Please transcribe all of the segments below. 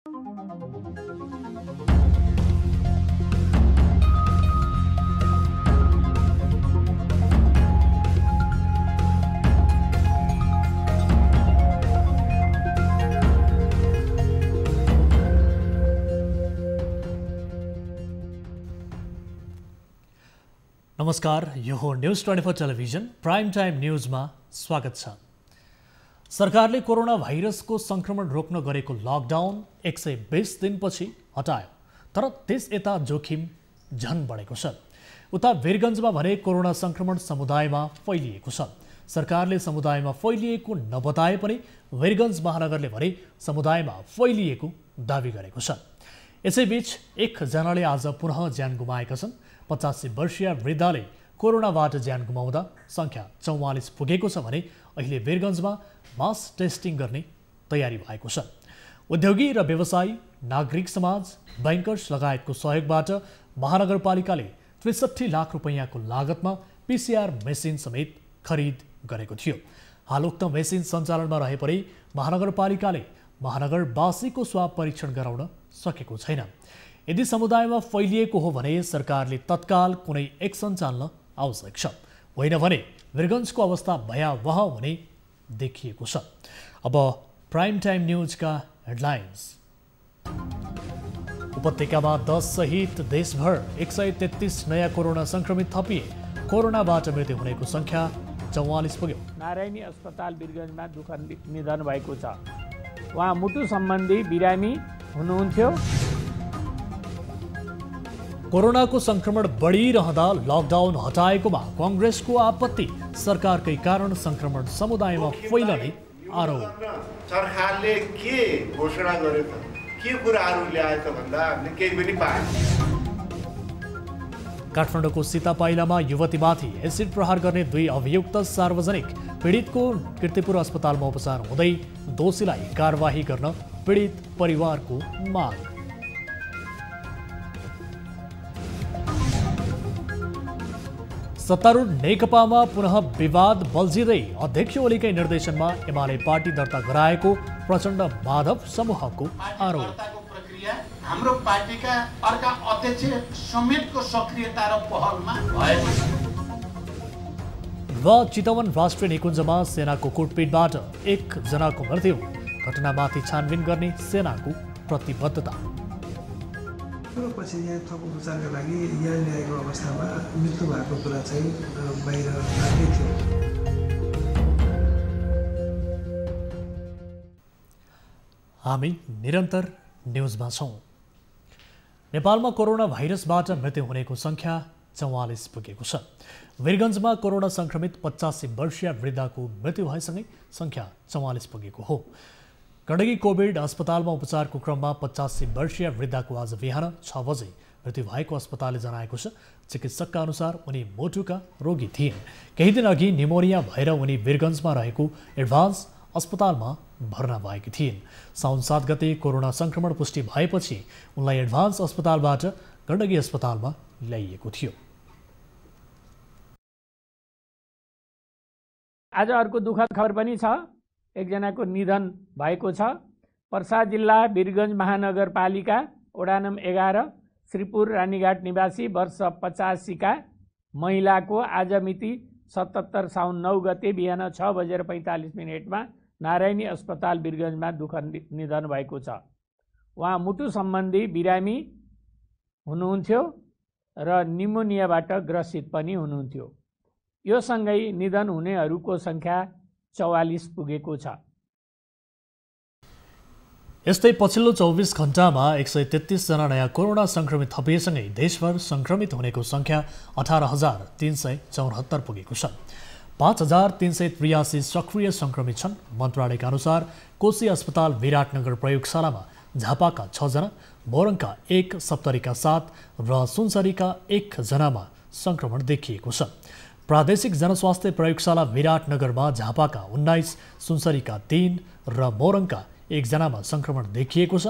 नमस्कार, यो हो न्यूज 24 टेलिभिजन प्राइम टाइम न्यूजमा स्वागत छ। सरकारले कोरोना भाइरसको संक्रमण रोक्न गरेको लकडाउन 120 दिनपछि हटायो, तर त्यस यता जोखिम झन बढेको छ। उता वीरगञ्जमा भने कोरोना संक्रमण समुदायमा फैलिएको छ। सरकारले समुदायमा फैलिएको नबताए पनि वीरगञ्ज महानगरले भने समुदायमा फैलिएको दावी गरेको छ। यसैबीच एकजनाले आज पुनः ज्यान गुमाएका छन्। 85 वर्षीय वृद्धाले कोरोनाबाट ज्यान गुमाउँदा संख्या 44 पुगेको छ भने अहिले वीरगञ्जमा मास टेस्टिङ गर्ने तयारी भएको छ। उद्योगी र व्यवसायी, नागरिक समाज, बैंकर्स लगायतको सहयोगबाट महानगरपालिकाले 63 लाख रुपैयाँको लागतमा पीसीआर मेसिन समेत खरिद गरेको थियो। हाल उक्त मेसिन सञ्चालनमा रहे पनि महानगरपालिकाले महानगरवासीको स्वाब परीक्षण गराउन सकेको छैन। यदि समुदायमा फैलिएको हो भने सरकारले तत्काल कुनै एक्सन चाल्न आवश्यक छ, होइन भने वीरगञ्जको अवस्था भयावह हुने देखिएको छ। अब प्राइम टाइम न्यूजका हेडलाइन्स। उपत्यकामा 10 सहित देशभर 133 नयाँ कोरोना संक्रमित थपिए। कोरोनाबाट मृत्यु हुनेको संख्या 44 पुग्यो। नारायणी अस्पताल वीरगञ्जमा दुःखद निधन भएको छ। उहाँ मुटु सम्बन्धी बिरामी हुनुहुन्थ्यो। कोरोनाको संक्रमण बढिरहँदा लकडाउन हटाएकोमा कांग्रेसको आपत्ति। सरकारकै कारण संक्रमण समुदायमा फैलने आरोप। सरकारले के घोषणा गर्यो त, के कुराहरू ल्याए त भन्दा हामीले केही पनि पाएन। काठमाडौँको सीतापाइलामा युवतीमाथि एसिड प्रहार गर्ने 2 अभियुक्त सार्वजनिक। पीडितको कीर्तिपुर अस्पतालमा उपचार हुँदै दोषीलाई कारवाही गर्न पीडित परिवारको माग। सत्तारूढ नेकपामा पुनः विवाद बल्झिँदै अध्यक्ष ओलीकै निर्देशनमा एमाले पार्टी दर्ता गराएको प्रचण्ड माधव समूहको आरोप। प्रक्रिया हाम्रो पार्टीका अर्का अध्यक्ष समेतको सक्रियता र पहलमा भएको छ। चितवन राष्ट्रिय निकुञ्जमा सेनाको कुटपिटबाट 1 जनाको मृत्यु। घटनामाथि छानबिन गर्ने सेनाको प्रतिबद्धता। पछि यहाँ थप उपचारका लागि यहाँ ल्याएको अवस्थामा मृत्यु भएको कुरा चाहिँ बाहिर आएकै थियो। हामी निरन्तर न्यूजमा छौँ। नेपालमा कोरोना भाइरसबाट मृत्यु हुनेको संख्या 44 पुगेको छ। वीरगञ्जमा कोरोना संक्रमित 85 वर्षीय वृद्धाको मृत्यु भएसँगै संख्या 44 पुगेको हो। गण्डकी कोभिड अस्पतालमा उपचारको क्रममा 85 वर्षीय वृद्धाको आज बिहान 6 बजे मृत्यु भएको अस्पतालले जनाएको छ। चिकित्सकका अनुसार उनी मुटुका रोगी थिइन्। केही दिन अघि निमोनिया भएर उनी वीरगञ्जमा रहेको एडभान्स अस्पतालमा भर्ना भएकी थिइन्। साउन 7 गते कोरोना संक्रमण पुष्टि भएपछि उनलाई एडभान्स अस्पतालबाट गण्डकी अस्पतालमा ल्याइएको थियो। आज अर्को दुःखद खबर पनि छ। एकजनाको निधन भएको छ। पर्सा जिल्ला वीरगञ्ज महानगरपालिका वडा नम्बर 11 श्रीपुर रानीघाट निवासी वर्ष 85 का महिलाको आज मिति 77 साउन 9 गते बिहान 6:45 नारायणी अस्पताल वीरगञ्जमा दुःखद निधन भएको छ। उहाँ मुटु सम्बन्धी बिरामी हुनुहुन्थ्यो र निमोनियाबाट ग्रसित पनि हुनुहुन्थ्यो। यो सँगै निधन हुनेहरूको संख्या 44 पुगेको छ। यस्तै पछिल्लो 24 घण्टामा 133 जना नयाँ कोरोना संक्रमित थपिएसँगै देशभर संक्रमित हुनेको संख्या 18,374 पुगेको छ। 5,383 सक्रिय संक्रमित छन्। मन्त्रालयका अनुसार कोशी अस्पताल विराटनगर प्रयोगशालामा झापाका 6 जना, मोरङका 1, सप्तरीका 7 र सुनसरीका 1 जनामा संक्रमण देखिएको छ। प्रादेशिक जनस्वास्थ्य प्रयोगशाला विराटनगरमा झापाका 19, सुनसरीका 3 र मोरङका 1 जनामा संक्रमण देखिएको छ।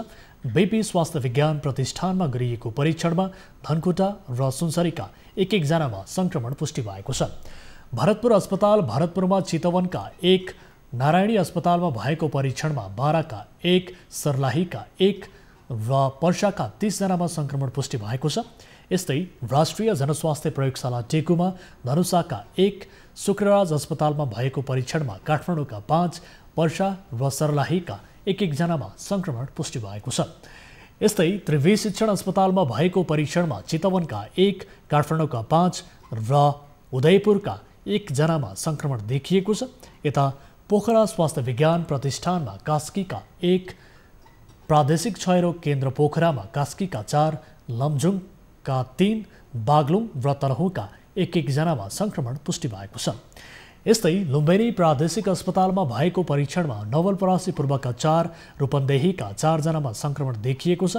बीपी स्वास्थ्य विज्ञान प्रतिष्ठानमा गरिएको परीक्षणमा धनकुटा र सुनसरीका 1 जनामा संक्रमण पुष्टि भएको छ। भरतपुर अस्पताल भरतपुरमा चितवनका 1, नारायणी अस्पतालमा भएको परीक्षणमा बाराका 1, सर्लाहीका 1 र पर्साका 30 जनामा संक्रमण पुष्टि भएको छ। यस्तै राष्ट्रिय जनस्वास्थ्य प्रयोगशाला टेकुमा धनुषाका 1, शुक्रराज अस्पतालमा भएको परीक्षणमा काठमाडौँका 5, पर्सा र सर्लाहीका 1 जनामा संक्रमण पुष्टि भएको छ। यस्तै त्रिवी शिक्षण अस्पतालमा भएको परीक्षणमा चितवनका 1, काठमाडौँका 5 र उदयपुरका 1 जनामा संक्रमण देखिएको छ। यता पोखरा स्वास्थ्य विज्ञान प्रतिष्ठानमा कास्कीका 1, प्रादेशिक क्षयरोग केन्द्र पोखरामा कास्कीका 4, लमजुङका 3, बागलुङ र तनहुँका 1 जनामा संक्रमण पुष्टि भएको छ। यस्तै लुम्बिनी प्रादेशिक अस्पतालमा भएको परीक्षणमा नवलपरासी पूर्वका 4, रूपन्देहीका 4 जनामा संक्रमण देखिएको छ।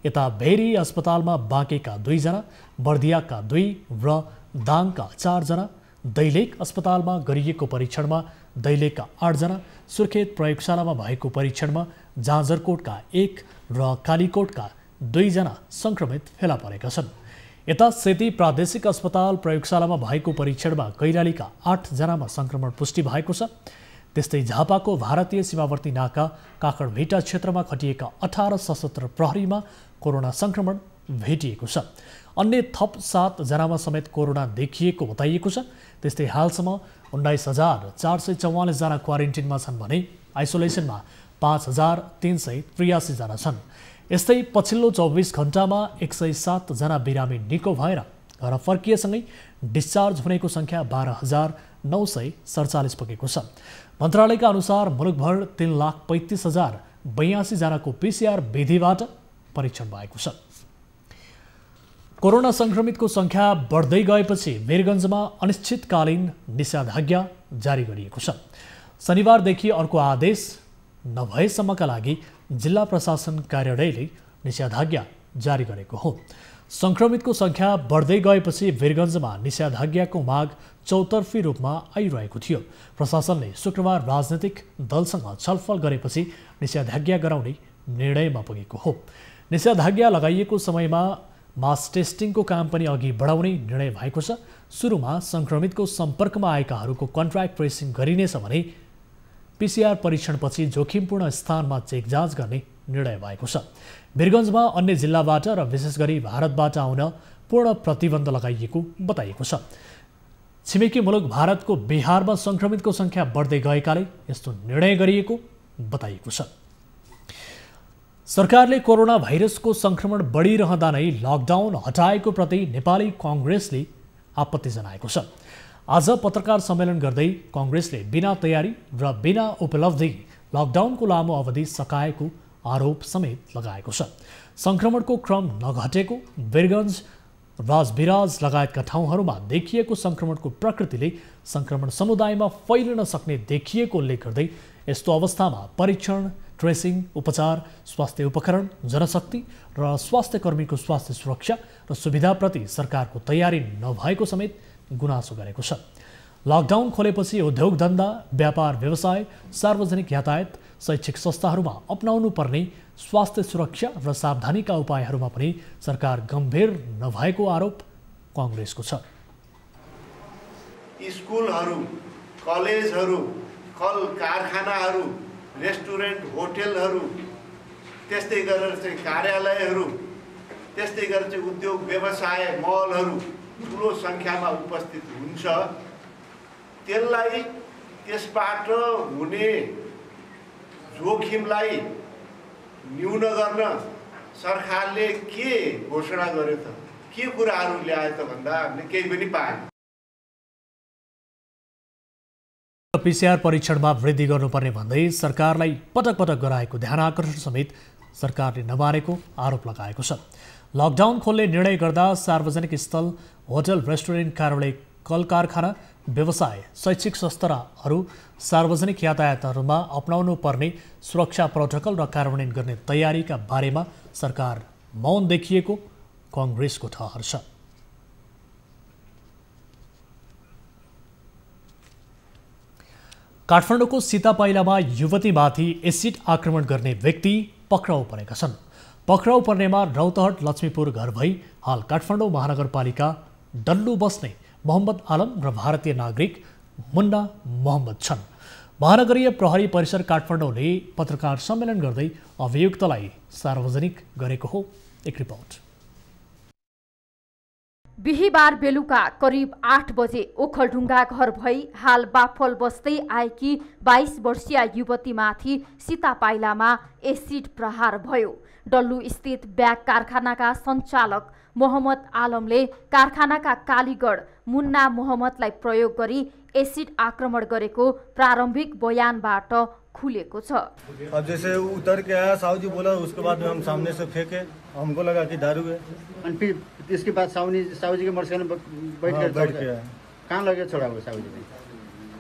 यता भेरी अस्पतालमा बाँकेका 2 जना, बर्दियाका 2 र दाङका 4 जना, दैलेख अस्पतालमा गरिएको परीक्षणमा दैलेखका 8 जना, सुर्खेत प्रयोगशालामा भएको परीक्षणमा जाजरकोटका 1 र कालीकोटका 2 जना संक्रमित फेला परेका छन्। यता सेती प्रादेशिक अस्पताल प्रयोगशालामा भएको परीक्षणमा कैलालीका 8 जनामा संक्रमण पुष्टि भएको छ। त्यस्तै झापाको भारतीय सीमावर्ती नाका काकडभिटा क्षेत्रमा खटिएका 18 सशस्त्र प्रहरीमा कोरोना संक्रमण भेटिएको छ। अन्य थप 7 जनामा समेत कोरोना देखिएको बताइएको छ। त्यस्तै हालसम्म 19,444 जना क्वारेन्टिनमा छन् भने आइसोलेसनमा 5,383 जना छन्। यस्तै पछिल्लो 24 घण्टामा 107 जना बिरामी निको भएर घर फर्किएसँगै डिस्चार्ज हुनेको सङ्ख्या 12,947 पुगेको छ। मन्त्रालयका अनुसार मुलुकभर 3,35,082 जनाको PCR विधिबाट परीक्षण भएको छ। कोरोना संक्रमितको सङ्ख्या बढ्दै गएपछि वीरगञ्जमा अनिश्चितकालीन निषेधाज्ञा जारी गरिएको छ। शनिबारदेखि अर्को आदेश नभएसम्मका लागि जिल्ला प्रशासन कार्यालयले निषेधाज्ञा जारी गरेको हो। संक्रमितको सङ्ख्या बढ्दै गएपछि वीरगञ्जमा निषेधाज्ञाको माग चौतर्फी रूपमा आइरहेको थियो। प्रशासनले शुक्रबार राजनैतिक दलसँग छलफल गरेपछि निषेधाज्ञा गराउने निर्णयमा पुगेको हो। निषेधाज्ञा लगाइएको समयमा मास टेस्टिङको काम पनि अघि बढाउने निर्णय भएको छ। सुरुमा संक्रमितको सम्पर्कमा आएकाहरूको कन्ट्र्याक्ट ट्रेसिङ गरिनेछ भने PCR परीक्षणपछि जोखिमपूर्ण स्थानमा चेक जाँच गर्ने निर्णय भएको छ। वीरगञ्जमा अन्य जिल्लाबाट र विशेष गरी भारतबाट आउन पूर्ण प्रतिबन्ध लगाइएको बताइएको छ। छिमेकी मुलुक भारतको बिहारमा संक्रमितको सङ्ख्या बढ्दै गएकाले यस्तो निर्णय गरिएको बताइएको छ। सरकारले कोरोना भाइरसको संक्रमण बढिरहँदा नै लकडाउन हटाएको प्रति नेपाली काङ्ग्रेसले आपत्ति जनाएको छ। आज पत्रकार सम्मेलन गर्दै काङ्ग्रेसले बिना तयारी र बिना उपलब्धि लकडाउनको लामो अवधि सकाएको आरोप समेत लगाएको छ। संक्रमणको क्रम नघटेको वीरगञ्ज, राजविराज लगायतका ठाउँहरूमा देखिएको संक्रमणको प्रकृतिले संक्रमण समुदायमा फैलिन सक्ने देखिएको उल्लेख गर्दै यस्तो अवस्थामा परीक्षण, ट्रेसिङ, उपचार, स्वास्थ्य उपकरण, जनशक्ति र स्वास्थ्य कर्मीको स्वास्थ्य सुरक्षा र सुविधाप्रति सरकारको तयारी नभएको समेत गुनासो गरेको छ। लकडाउन खोलेपछि उद्योग धन्दा, व्यापार व्यवसाय, सार्वजनिक यातायात, शैक्षिक संस्थाहरूमा अपनाउनु पर्ने स्वास्थ्य सुरक्षा र सावधानीका उपायहरूमा पनि सरकार गम्भीर नभएको आरोप काङ्ग्रेसको छ। स्कुलहरू, कलेजहरू, कल कारखानाहरू, रेस्टुरेन्ट, होटेलहरू, त्यस्तै गरेर चाहिँ कार्यालयहरू, त्यस्तै गरेर चाहिँ उद्योग व्यवसाय मलहरू ठुलो सङ्ख्यामा उपस्थित हुन्छ। त्यसलाई त्यसबाट हुने जोखिमलाई न्यून गर्न सरकारले के घोषणा गर्यो त, के कुराहरू ल्यायो त भन्दा हामीले केही पनि पाएन। PCR परीक्षणमा वृद्धि गर्नुपर्ने भन्दै सरकारलाई पटक पटक गराएको ध्यानआकर्षण समेत सरकारले नमानेको आरोप लगाएको छ। लकडाउन खोल्ने निर्णय गर्दा सार्वजनिक स्थल, होटल, रेस्टुरेन्ट, कार्यालय, कल कारखाना, व्यवसाय, शैक्षिक संस्थाहरू, सार्वजनिक यातायातहरूमा अपनाउनु पर्ने सुरक्षा प्रोटोकल र कार्यान्वयन गर्ने तयारीका बारेमा सरकार मौन देखिएको काङ्ग्रेसको ठहर छ। काठमाडौँको सीतापाइलामा युवतीमाथि एसिड आक्रमण गर्ने व्यक्ति पक्राउ परेका छन्। पक्राउ पर्नेमा रौतहट लक्ष्मीपुर घर भई हाल काठमाडौँ महानगरपालिका डल्लु बस्ने मोहम्मद आलम र भारतीय नागरिक मुन्ना मोहम्मद छन्। महानगरीय प्रहरी परिसर काठमाडौँले पत्रकार सम्मेलन गर्दै अभियुक्तलाई सार्वजनिक गरेको हो। एक रिपोर्ट। बिहीबार बेलुका करिब 8 बजे ओखलढुङ्गा घर भई हाल बाफल बस्दै आएकी 22 वर्षीय युवतीमाथि सीतापाइलामा एसिड प्रहार भयो। डल्लु स्थित ब्याग कारखानाका सञ्चालक मोहम्मद आलमले कारखानाका कालीगढ मुन्ना मोहम्मदलाई प्रयोग गरी एसिड आक्रमण गरेको प्रारम्भिक बयानबाट खुलेको छ। अब जैसे उतर के आया साहू जी बोला, उसके बाद में हम सामने से फेंके, हमको लगा कि दारू है। फिर इसके बाद साहू जी के मोटरसाइकिल में बैठ के कहाँ लगे छोड़ा हुआ साहू जी ने?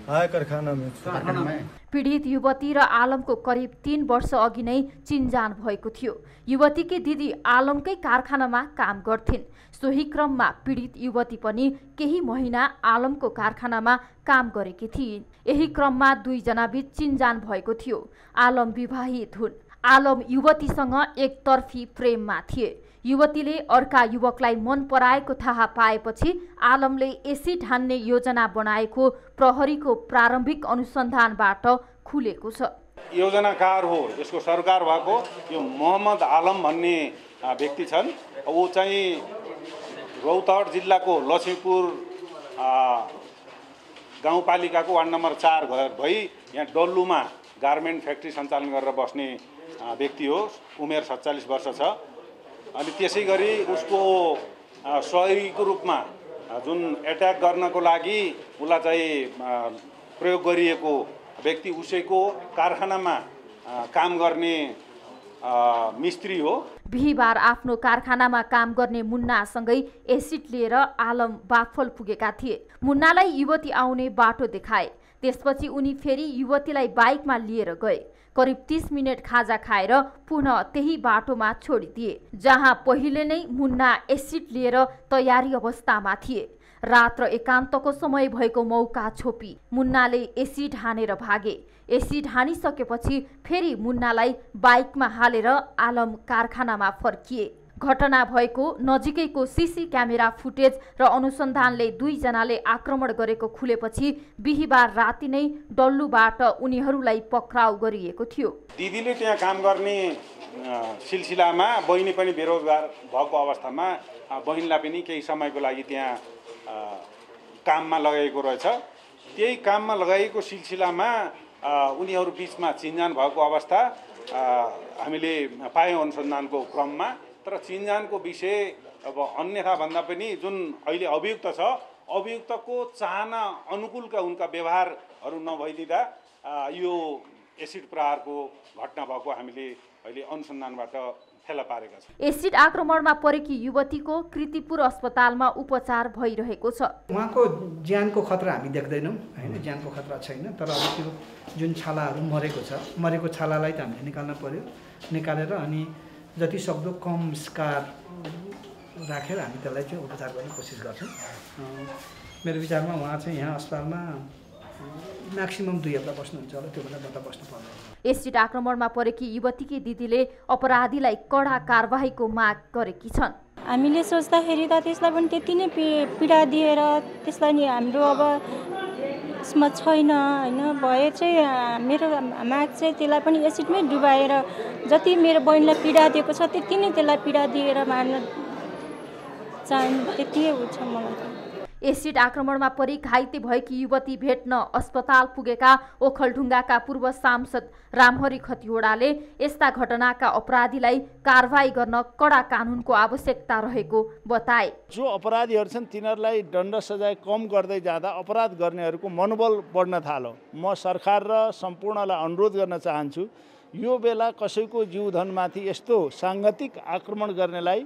आया कारखाना में। पीडित युवती र आलमको करिब 3 वर्ष अघि नै चिनजान भएको थियो। युवतीकी दिदी आलमकै कारखानामा काम गर्थिन्। सोही क्रममा पीडित युवती पनि केही महिना आलमको कारखानामा काम गरेकी थिइन्। यही क्रममा 2 जना बीच चिनजान भएको थियो। आलम विवाहित हुन्। आलम युवतीसँग एकतर्फी प्रेममा थिए। युवतीले अर्का युवकलाई मन पराएको थाहा पाएपछि आलमले एसिड हान्ने योजना बनाएको प्रहरीको प्रारम्भिक अनुसन्धानबाट खुलेको छ। योजनाकार हो, यसको सरकार भएको यो मोहम्मद आलम भन्ने व्यक्ति छन्। ऊ चाहिँ रौतहट जिल्लाको लक्ष्मीपुर गाउँपालिकाको वार्ड नम्बर 4 घर भई यहाँ डल्लुमा गार्मेन्ट फ्याक्ट्री सञ्चालन गरेर बस्ने व्यक्ति हो। उमेर 47 वर्ष छ। अनि त्यसै गरी उसको सहयोगीको रूपमा जुन एट्याक गर्नको लागि उसलाई चाहिँ प्रयोग गरिएको व्यक्ति उसैको कारखानामा काम गर्ने मिस्त्री हो। बिहीबार आफ्नो कारखानामा काम गर्ने मुन्नासँगै एसिड लिएर आलम बाफल पुगेका थिए। मुन्नालाई युवती आउने बाटो देखाए। त्यसपछि उनी फेरि युवतीलाई बाइकमा लिएर गए। करिब 30 मिनट खाजा खाएर पुनः त्यही बाटोमा छोडिदिए, जहाँ पहिले नै मुन्ना एसिड लिएर तयारी अवस्थामा थिए। रात र एकान्तको समय भएको मौका छोपी मुन्नाले एसिड हानेर भागे। एसिड हानिसकेपछि फेरि मुन्नालाई बाइकमा हालेर आलम कारखानामा फर्किए। घटना भएको नजिकैको सीसी क्यामेरा फुटेज र अनुसन्धानले 2 जनाले आक्रमण गरेको खुलेपछि बिहीबार राति नै डल्लुबाट उनीहरूलाई पक्राउ गरिएको थियो। दिदीले त्यहाँ काम गर्ने सिलसिलामा बहिनी पनि बेरोजगार भएको अवस्थामा बहिनीलाई पनि केही समयको लागि त्यहाँ काममा लगाएको रहेछ। त्यही काममा लगाएको सिलसिलामा उनीहरू बीचमा चिनजान भएको अवस्था हामीले पायौँ अनुसन्धानको क्रममा। तर चिनजानको विषय अब अन्यथा भन्दा पनि जुन अहिले अभियुक्त छ, अभियुक्तको चाहना अनुकूलका उनका व्यवहारहरू नभइदिँदा यो एसिड प्रहारको घटना भएको हामीले अहिले अनुसन्धानबाट फेला पारेका छौँ। एसिड आक्रमणमा परेकी युवतीको कृतिपुर अस्पतालमा उपचार भइरहेको छ। उहाँको ज्यानको खतरा हामी देख्दैनौँ हैन, ज्यानको खतरा छैन। तर अब त्यो जुन छालाहरू मरेको छालालाई त हामीले निकाल्न पर्यो। निकालेर अनि जति सक्दो कम स्कार राखेर हामी त्यसलाई चाहिँ उपचार गर्ने कोसिस गर्छौँ। मेरो विचारमा उहाँ चाहिँ यहाँ अस्पतालमा म्याक्सिमम 2 हप्ता बस्नुहुन्छ होला, त्योभन्दा बढ्ता बस्नु पर्दैन। एसिड आक्रमणमा परेकी युवतीकी दिदीले अपराधीलाई कडा कारबाहीको माग गरेकी छन्। हामीले सोच्दाखेरि त त्यसलाई पनि त्यति नै पीडा दिएर त्यसलाई नि हाम्रो अब यसमा छैन हैन। भए चाहिँ मेरो माग चाहिँ त्यसलाई पनि एसिडमै डुबाएर जति मेरो बहिनीलाई पीडा दिएको छ त्यति नै त्यसलाई पीडा दिएर मार्न चाहन्छु, त्यति हो छ मलाई। एसिड आक्रमणमा परि घाइते भएकी युवती भेट्न अस्पताल पुगेका ओखलढुङ्गाका पूर्व सांसद रामहरि खतिवडाले यस्ता घटनाका अपराधीलाई कारबाही गर्न कडा कानुनको आवश्यकता रहेको बताए। जो अपराधीहरू छन् तिनीहरूलाई दण्ड सजाय कम गर्दै जाँदा अपराध गर्नेहरूको मनोबल बढ्न थाल्यो। म सरकार र सम्पूर्णलाई अनुरोध गर्न चाहन्छु, यो बेला कसैको जीवधनमाथि यस्तो साङ्गतिक आक्रमण गर्नेलाई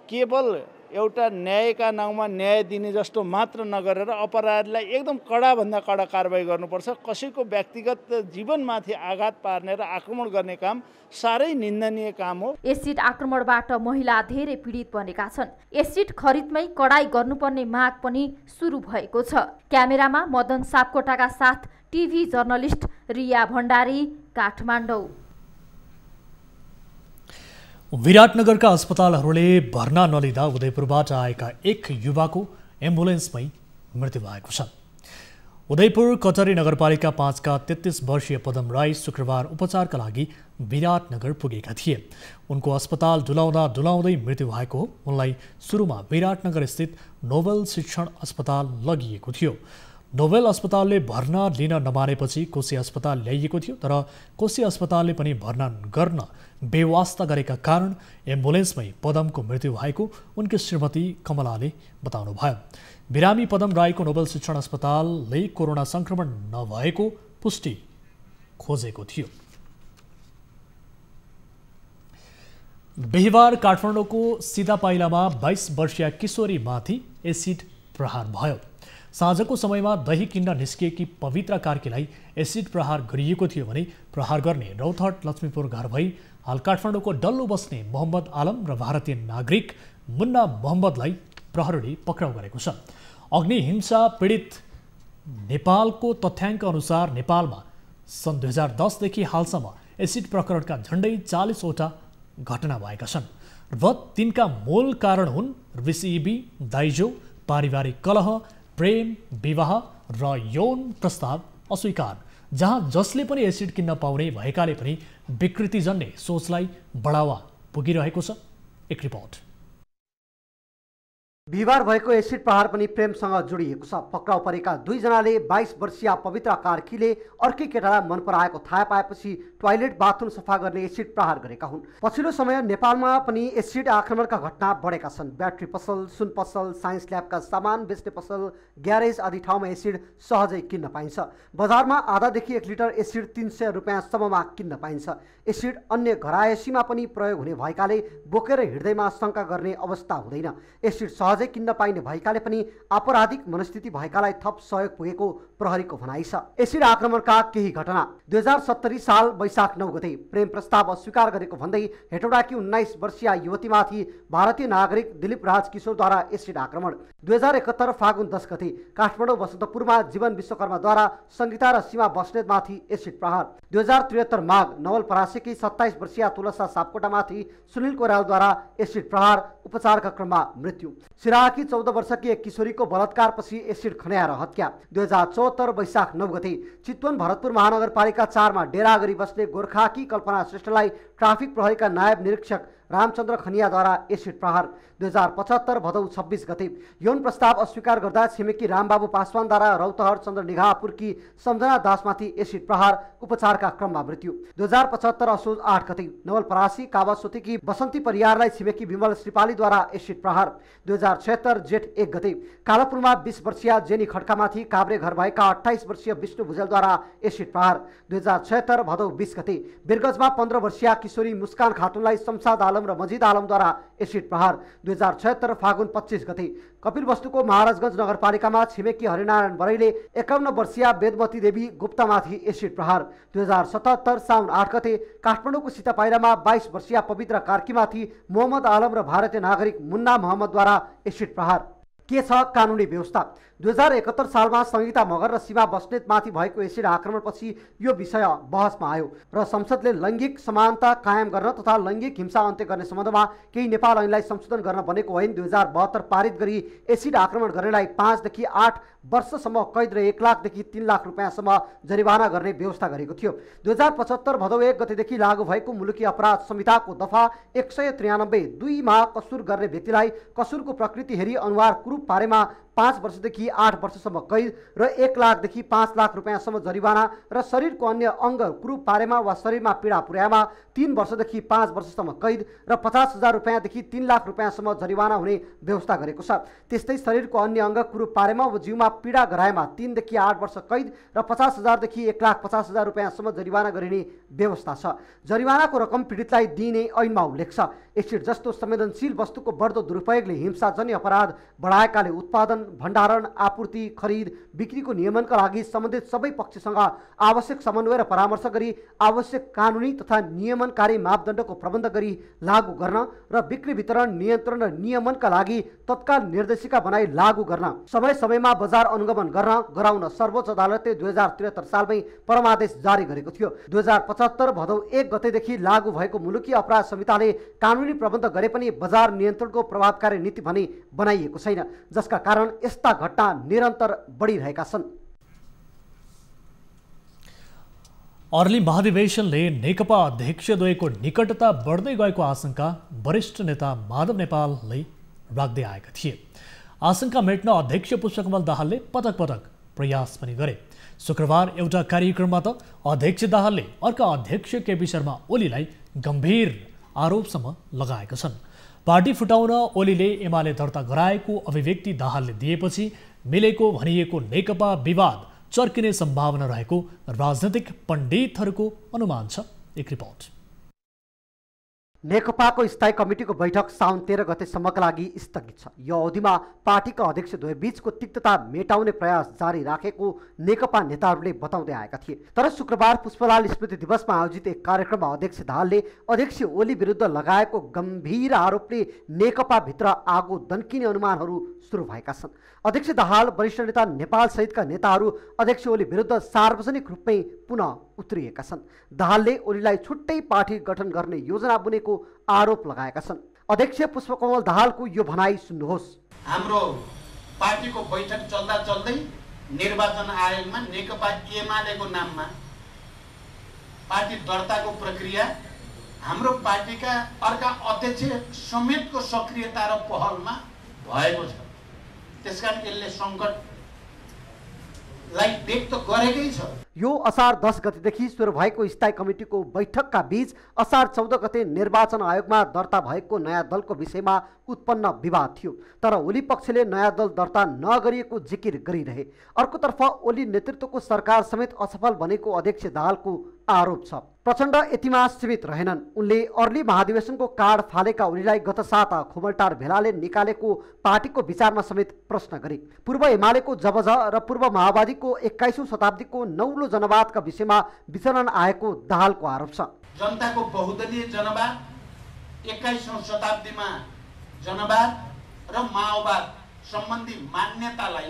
केवल एउटा न्यायका नाउँमा न्याय दिने जस्तो मात्र नगरेर अपराधीलाई एकदम कडाभन्दा कडा कारबाही गर्नुपर्छ। कसैको व्यक्तिगत जीवनमाथि आघात पार्ने र आक्रमण गर्ने काम साह्रै निन्दनीय काम हो। एसिड आक्रमणबाट महिला धेरै पीडित बनेका छन्। एसिड खरिदमै कडाई गर्नुपर्ने माग पनि सुरु भएको छ। क्यामेरामा मदन सापकोटाका साथ टिभी जर्नलिस्ट रिया भण्डारी, काठमाडौँ। विराटनगरका अस्पतालहरूले भर्ना नलिँदा उदयपुरबाट आएका एक युवाको एम्बुलेन्समै मृत्यु भएको छ। उदयपुर कटरी नगरपालिका 5 का 33 वर्षीय पदम राई शुक्रबार उपचारका लागि विराटनगर पुगेका थिए। उनको अस्पताल डुलाउँदै मृत्यु भएको हो। उनलाई सुरुमा विराटनगर स्थित नोबेल शिक्षण अस्पताल लगिएको थियो। नोबेल अस्पतालले भर्ना लिन नमानेपछि कोशी अस्पताल ल्याइएको थियो, तर कोशी अस्पतालले पनि भर्ना गर्न बेवास्ता गरेका कारण एम्बुलेन्समै पदमको मृत्यु भएको उनकी श्रीमती कमलाले बताउनुभयो। बिरामी पदम राईको नोबेल शिक्षण अस्पतालले कोरोना संक्रमण नभएको पुष्टि खोजेको थियो। बिहिबार काठमाडौँको सिधापाइलामा 22 वर्षीय किशोरीमाथि एसिड प्रहार भयो। साँझको समयमा दही किन्न निस्किएकी पवित्र कार्कीलाई एसिड प्रहार गरिएको थियो भने प्रहार गर्ने रौतहट लक्ष्मीपुर घर भई हाल काठमाडौँको डल्लो बस्ने मोहम्मद आलम र भारतीय नागरिक मुन्ना मोहम्मदलाई प्रहरीले पक्राउ गरेको छ। अग्निहिंसा पीडित नेपालको तथ्याङ्क अनुसार नेपालमा सन् 2010 देखि हालसम्म एसिड प्रकरणका झण्डै 40 वटा घटना भएका छन् र तिनका मूल कारण हुन् रिसिबी, दाइजो, पारिवारिक कलह, प्रेम, विवाह र यौन प्रस्ताव अस्वीकार, जहाँ जसले पनि एसिड किन्न पाउने भएकाले पनि विकृतिजन्य सोचलाई बढावा पुगिरहेको छ। एक रिपोर्ट। बिहिबार भएको एसिड प्रहार पनि प्रेमसँग जोडिएको छ। पक्राउ परेका दुईजनाले 22 वर्षीय पवित्र कार्कीले अर्कै केटालाई मन पराएको थाहा पाएपछि टोयलेट बाथरुम सफा गर्ने एसिड प्रहार गरेका हुन्। पछिल्लो समय नेपालमा पनि एसिड आक्रमणका घटना बढेका छन्। ब्याट्री पसल, सुन पसल, साइन्स ल्याबका सामान बेच्ने पसल, ग्यारेज आदि ठाउँमा एसिड सहजै किन्न पाइन्छ। बजारमा आधादेखि 1 लिटर एसिड 300 रुपियाँसम्ममा किन्न पाइन्छ। एसिड अन्य घरायसीमा पनि प्रयोग हुने भएकाले बोकेर हिँड्दैमा शङ्का गर्ने अवस्था हुँदैन। एसिड सहजै किन्न पाइने भएकाले पनि आपराधिक मनस्थिति भएकालाई थप सहयोग पुगेको प्रहरीको भनाइ छ। एसिड आक्रमणका केही घटना। 2070 साल वैशाख 9 गते प्रेम प्रस्ताव अस्वीकार गरेको भन्दै हेटौडाकी 19 वर्षीय युवतीमाथि भारतीय नागरिक दिलीप राज किशोरद्वारा एसिड आक्रमण। 2071 फागुन 10 गते काठमाडौँ बसन्तपुरमा जीवन विश्वकर्माद्वारा सङ्गीता र सीमा बस्नेतमाथि एसिड प्रहार। 2073 माघ नवलपरासीकी 27 वर्षीय तुलसा सापकोटामाथि सुनिल कोइरालाद्वारा एसिड प्रहार, उपचारका क्रममा मृत्यु। सिराहाकी 14 वर्षकी एक किशोरीको बलात्कारपछि एसिड खन्याएर हत्या। 2074 वैशाख 9 गते चितवन भरतपुर महानगरपालिका 4 मा डेरा गरी बस्ने गोर्खाकी कल्पना श्रेष्ठलाई ट्राफिक प्रहरीका नायब निरीक्षक रामचन्द्र खनियाद्वारा एसिड प्रहार। 2075 भदौ 26 गते यौन प्रस्ताव अस्वीकार गर्दा छिमेकी रामबाबु पासवानद्वारा रौतहट चन्द्र निगाहपुरकी सम्झना दासमाथि एसिड प्रहार, उपचारका क्रममा मृत्यु। 2075 असोज 8 गते नवलपरासी कावासोतीकी बसन्ती परियारलाई छिमेकी विमल श्रीपालीद्वारा एसिड प्रहार। 2076 जेठ 1 गते कालापुरमा 20 वर्षीय जेनी खड्कामाथि काभ्रे घर भएका 28 वर्षीय विष्णु भुजेलद्वारा एसिड प्रहार। 2076 भदौ 20 गते बिरगंजमा 15 वर्षीय किशोरी मुस्कान खातुनलाई शमशाद आलम र मजिद आलमद्वारा एसिड प्रहार। 2076 फागुन 25 गते कपिलवस्तुको महाराजगञ्ज नगरपालिकामा छिमेकी हरिनारायण बरैले 51 वर्षीय वेदमती देवी गुप्तामाथि एसिड प्रहार। 2077 साउन 8 गते काठमाडौँको सीतापाइलामा 22 वर्षीय पवित्र कार्कीमाथि मोहम्मद आलम र भारतीय नागरिक मुन्ना मोहम्मदद्वारा एसिड प्रहार। के छ कानुनी व्यवस्था। 2071 सालमा सङ्गीता मगर र सीमा बस्नेतमाथि भएको एसिड आक्रमणपछि यो विषय बहसमा आयो र संसदले लैङ्गिक समानता कायम गर्न तथा लैङ्गिक हिंसा अन्त्य गर्ने सम्बन्धमा केही नेपाल ऐनलाई संशोधन गर्न बनेको ऐन 2072 पारित गरी एसिड आक्रमण गर्नेलाई 5 देखि 8 वर्षसम्म कैद र 1 लाखदेखि 3 लाख रुपियाँसम्म जरिवाना गर्ने व्यवस्था गरेको थियो। 2075 भदौ 1 गतेदेखि लागू भएको मुलुकी अपराध संहिताको दफा 193 2 मा कसुर गर्ने व्यक्तिलाई कसुरको प्रकृति हेरी अनुहार कुरूप पारेमा 5 वर्षदेखि 8 वर्षसम्म कैद र 1 लाखदेखि 5 लाख रुपियाँसम्म जरिवाना र शरीरको अन्य अङ्ग कुरूप पारेमा वा शरीरमा पीडा पुर्याएमा 3 वर्षदेखि 5 वर्षसम्म कैद र 50,000 रुपियाँदेखि 3 लाख रुपियाँसम्म जरिवाना हुने व्यवस्था गरेको छ। त्यस्तै शरीरको अन्य अङ्ग कुरूप पारेमा वा जिउमा पीडा गराएमा 3 देखि 8 वर्ष कैद र 50,000 देखि 1,50,000 रुपियाँसम्म जरिवाना गरिने व्यवस्था छ। जरिवानाको रकम पीडितलाई दिइने ऐनमा उल्लेख छ। एसिड जस्तो संवेदनशील वस्तुको बढ्दो दुरुपयोगले हिंसाजन्य अपराध बढाएकाले उत्पादन, भण्डारण, आपूर्ति, खरिद, बिक्रीको नियमनका लागि सम्बन्धित सबै पक्षसँग आवश्यक समन्वय र परामर्श गरी आवश्यक कानुनी तथा नियमनकारी मापदण्डको प्रबन्ध गरी लागू गर्न र बिक्री वितरण, नियन्त्रण र नियमनका लागि तत्काल निर्देशिका बनाई लागू गर्न, समय समयमा बजार अनुगमन गराउन सर्वोच्च अदालतले 2073 सालमै परमादेश जारी गरेको थियो। 2075 भदौ 1 गतेदेखि लागू भएको मुलुकी अपराध संहिताले कानुनी प्रबन्ध गरे पनि बजार नियन्त्रणको प्रभावकारी नीति भने बनाइएको छैन, जसका कारण यस्ता घटना निरन्तर बढिरहेका छन्। अर्ली महाधिवेशनले नेकपा अध्यक्षद्वयको निकटता बढ्दै गएको आशंका वरिष्ठ नेता माधव नेपालले राख्दै आएका थिए। आशंका मेट्न अध्यक्ष पुष्पकमल दाहालले पटक पटक प्रयास पनि गरे। शुक्रबार एउटा कार्यक्रममा त अध्यक्ष दाहालले अर्का अध्यक्ष केपी शर्मा ओलीलाई गम्भीर आरोपसम्म लगाएका छन्। पार्टी फुटाउन ओलीले एमाले दर्ता गराएको अभिव्यक्ति दाहालले दिएपछि मिलेको भनिएको नेकपा विवाद चर्किने सम्भावना रहेको राजनैतिक पण्डितहरूको अनुमान छ। एक रिपोर्ट। नेकपाको स्थायी कमिटीको बैठक साउन 13 गतेसम्मका लागि स्थगित छ। यो अवधिमा पार्टीका अध्यक्षद्वय बीचको तिक्तता मेटाउने प्रयास जारी राखेको नेकपा नेताहरूले बताउँदै आएका थिए। तर शुक्रबार पुष्पलाल स्मृति दिवसमा आयोजित एक कार्यक्रममा अध्यक्ष दाहालले अध्यक्ष ओली विरुद्ध लगाएको गम्भीर आरोपले नेकपाभित्र आगो दन्किने अनुमानहरू सुरु भएका छन्। अध्यक्ष दाहाल, वरिष्ठ नेता नेपाल सहितका नेताहरू अध्यक्ष ओली विरुद्ध सार्वजनिक रूपमै पुनः उत्रिएका छन्। दाहालले ओलीलाई छुट्टै पार्टी गठन गर्ने योजना बुनेको आरोप लगाएका छन्। अध्यक्ष पुष्पकमल दाहालको यो भनाई सुन्नुहोस्। हाम्रो पार्टीको बैठक चल्दा चल्दै निर्वाचन आयोगमा नेकपा एमालेको नाममा पार्टी दर्ताको प्रक्रिया हाम्रो पार्टीका अर्का अध्यक्ष समेतको सक्रियता र पहलमा भएको छ। त्यसकारण यसले सङ्कटलाई व्यक्त गरेकै छ। यो असार 10 गतेदेखि सुरु भएको स्थायी कमिटीको बैठकका बीच असार 14 गते निर्वाचन आयोगमा दर्ता भएको नयाँ दलको विषयमा उत्पन्न विवाद थियो। तर ओली पक्षले नयाँ दल दर्ता नगरिएको जिकिर गरिरहे। अर्कोतर्फ ओली नेतृत्वको सरकार समेत असफल बनेको अध्यक्ष दाहालको आरोप छ। प्रचण्ड यतिमा सीमित रहेनन्। उनले अर्ली महाधिवेशनको कार्ड फालेका ओलीलाई गत साता खुमलटार भेलाले निकालेको पार्टीको विचारमा समेत प्रश्न गरे। पूर्व एमालेको जबज र पूर्व माओवादीको 21औं शताब्दीको नौलो जनवादका विषयमा विचरण आएको दाहालको आरोप छ। जनताको बहुदलीय जनवाद 21औं शताब्दीमा जनवाद र माओवाद सम्बन्धी मान्यतालाई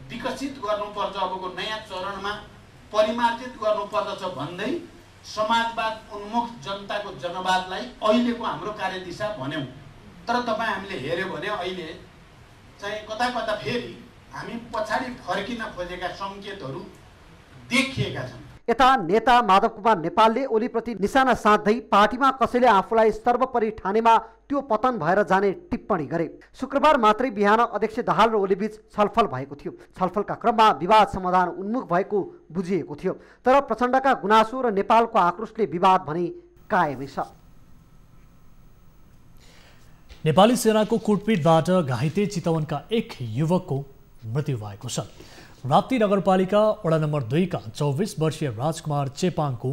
विकसित गर्नुपर्छ, अबको नयाँ चरणमा परिमार्जित गर्नुपर्दछ भन्दै समाजवाद उन्मुख जनताको जनवादलाई अहिलेको हाम्रो कार्यदिशा भन्यौं। तर तपाईँ हामीले हेर्यो भने अहिले चाहिँ कता कता फेरि हामी पछाडि फर्किन खोजेका सङ्केतहरू देखिएका छन्। यता नेता माधव कुमार नेपालले ओलीप्रति निशाना साध्दै पार्टीमा कसैले आफूलाई सर्वोपरि ठानेमा त्यो पतन भएर जाने टिप्पणी गरे। शुक्रबार मात्रै बिहान अध्यक्ष दाहाल र ओलीबीच छलफल भएको थियो। छलफलका क्रममा विवाद समाधान उन्मुख भएको बुझिएको थियो। तर प्रचण्डका गुनासो र नेपालको आक्रोशले विवाद भने कायमै छ। नेपाली सेनाको कुटपिटबाट घाइते चितवनका एक युवकको मृत्यु भएको छ। राप्ती नगरपालिका वडा नम्बर 2 का 24 वर्षीय राजकुमार चेपाङको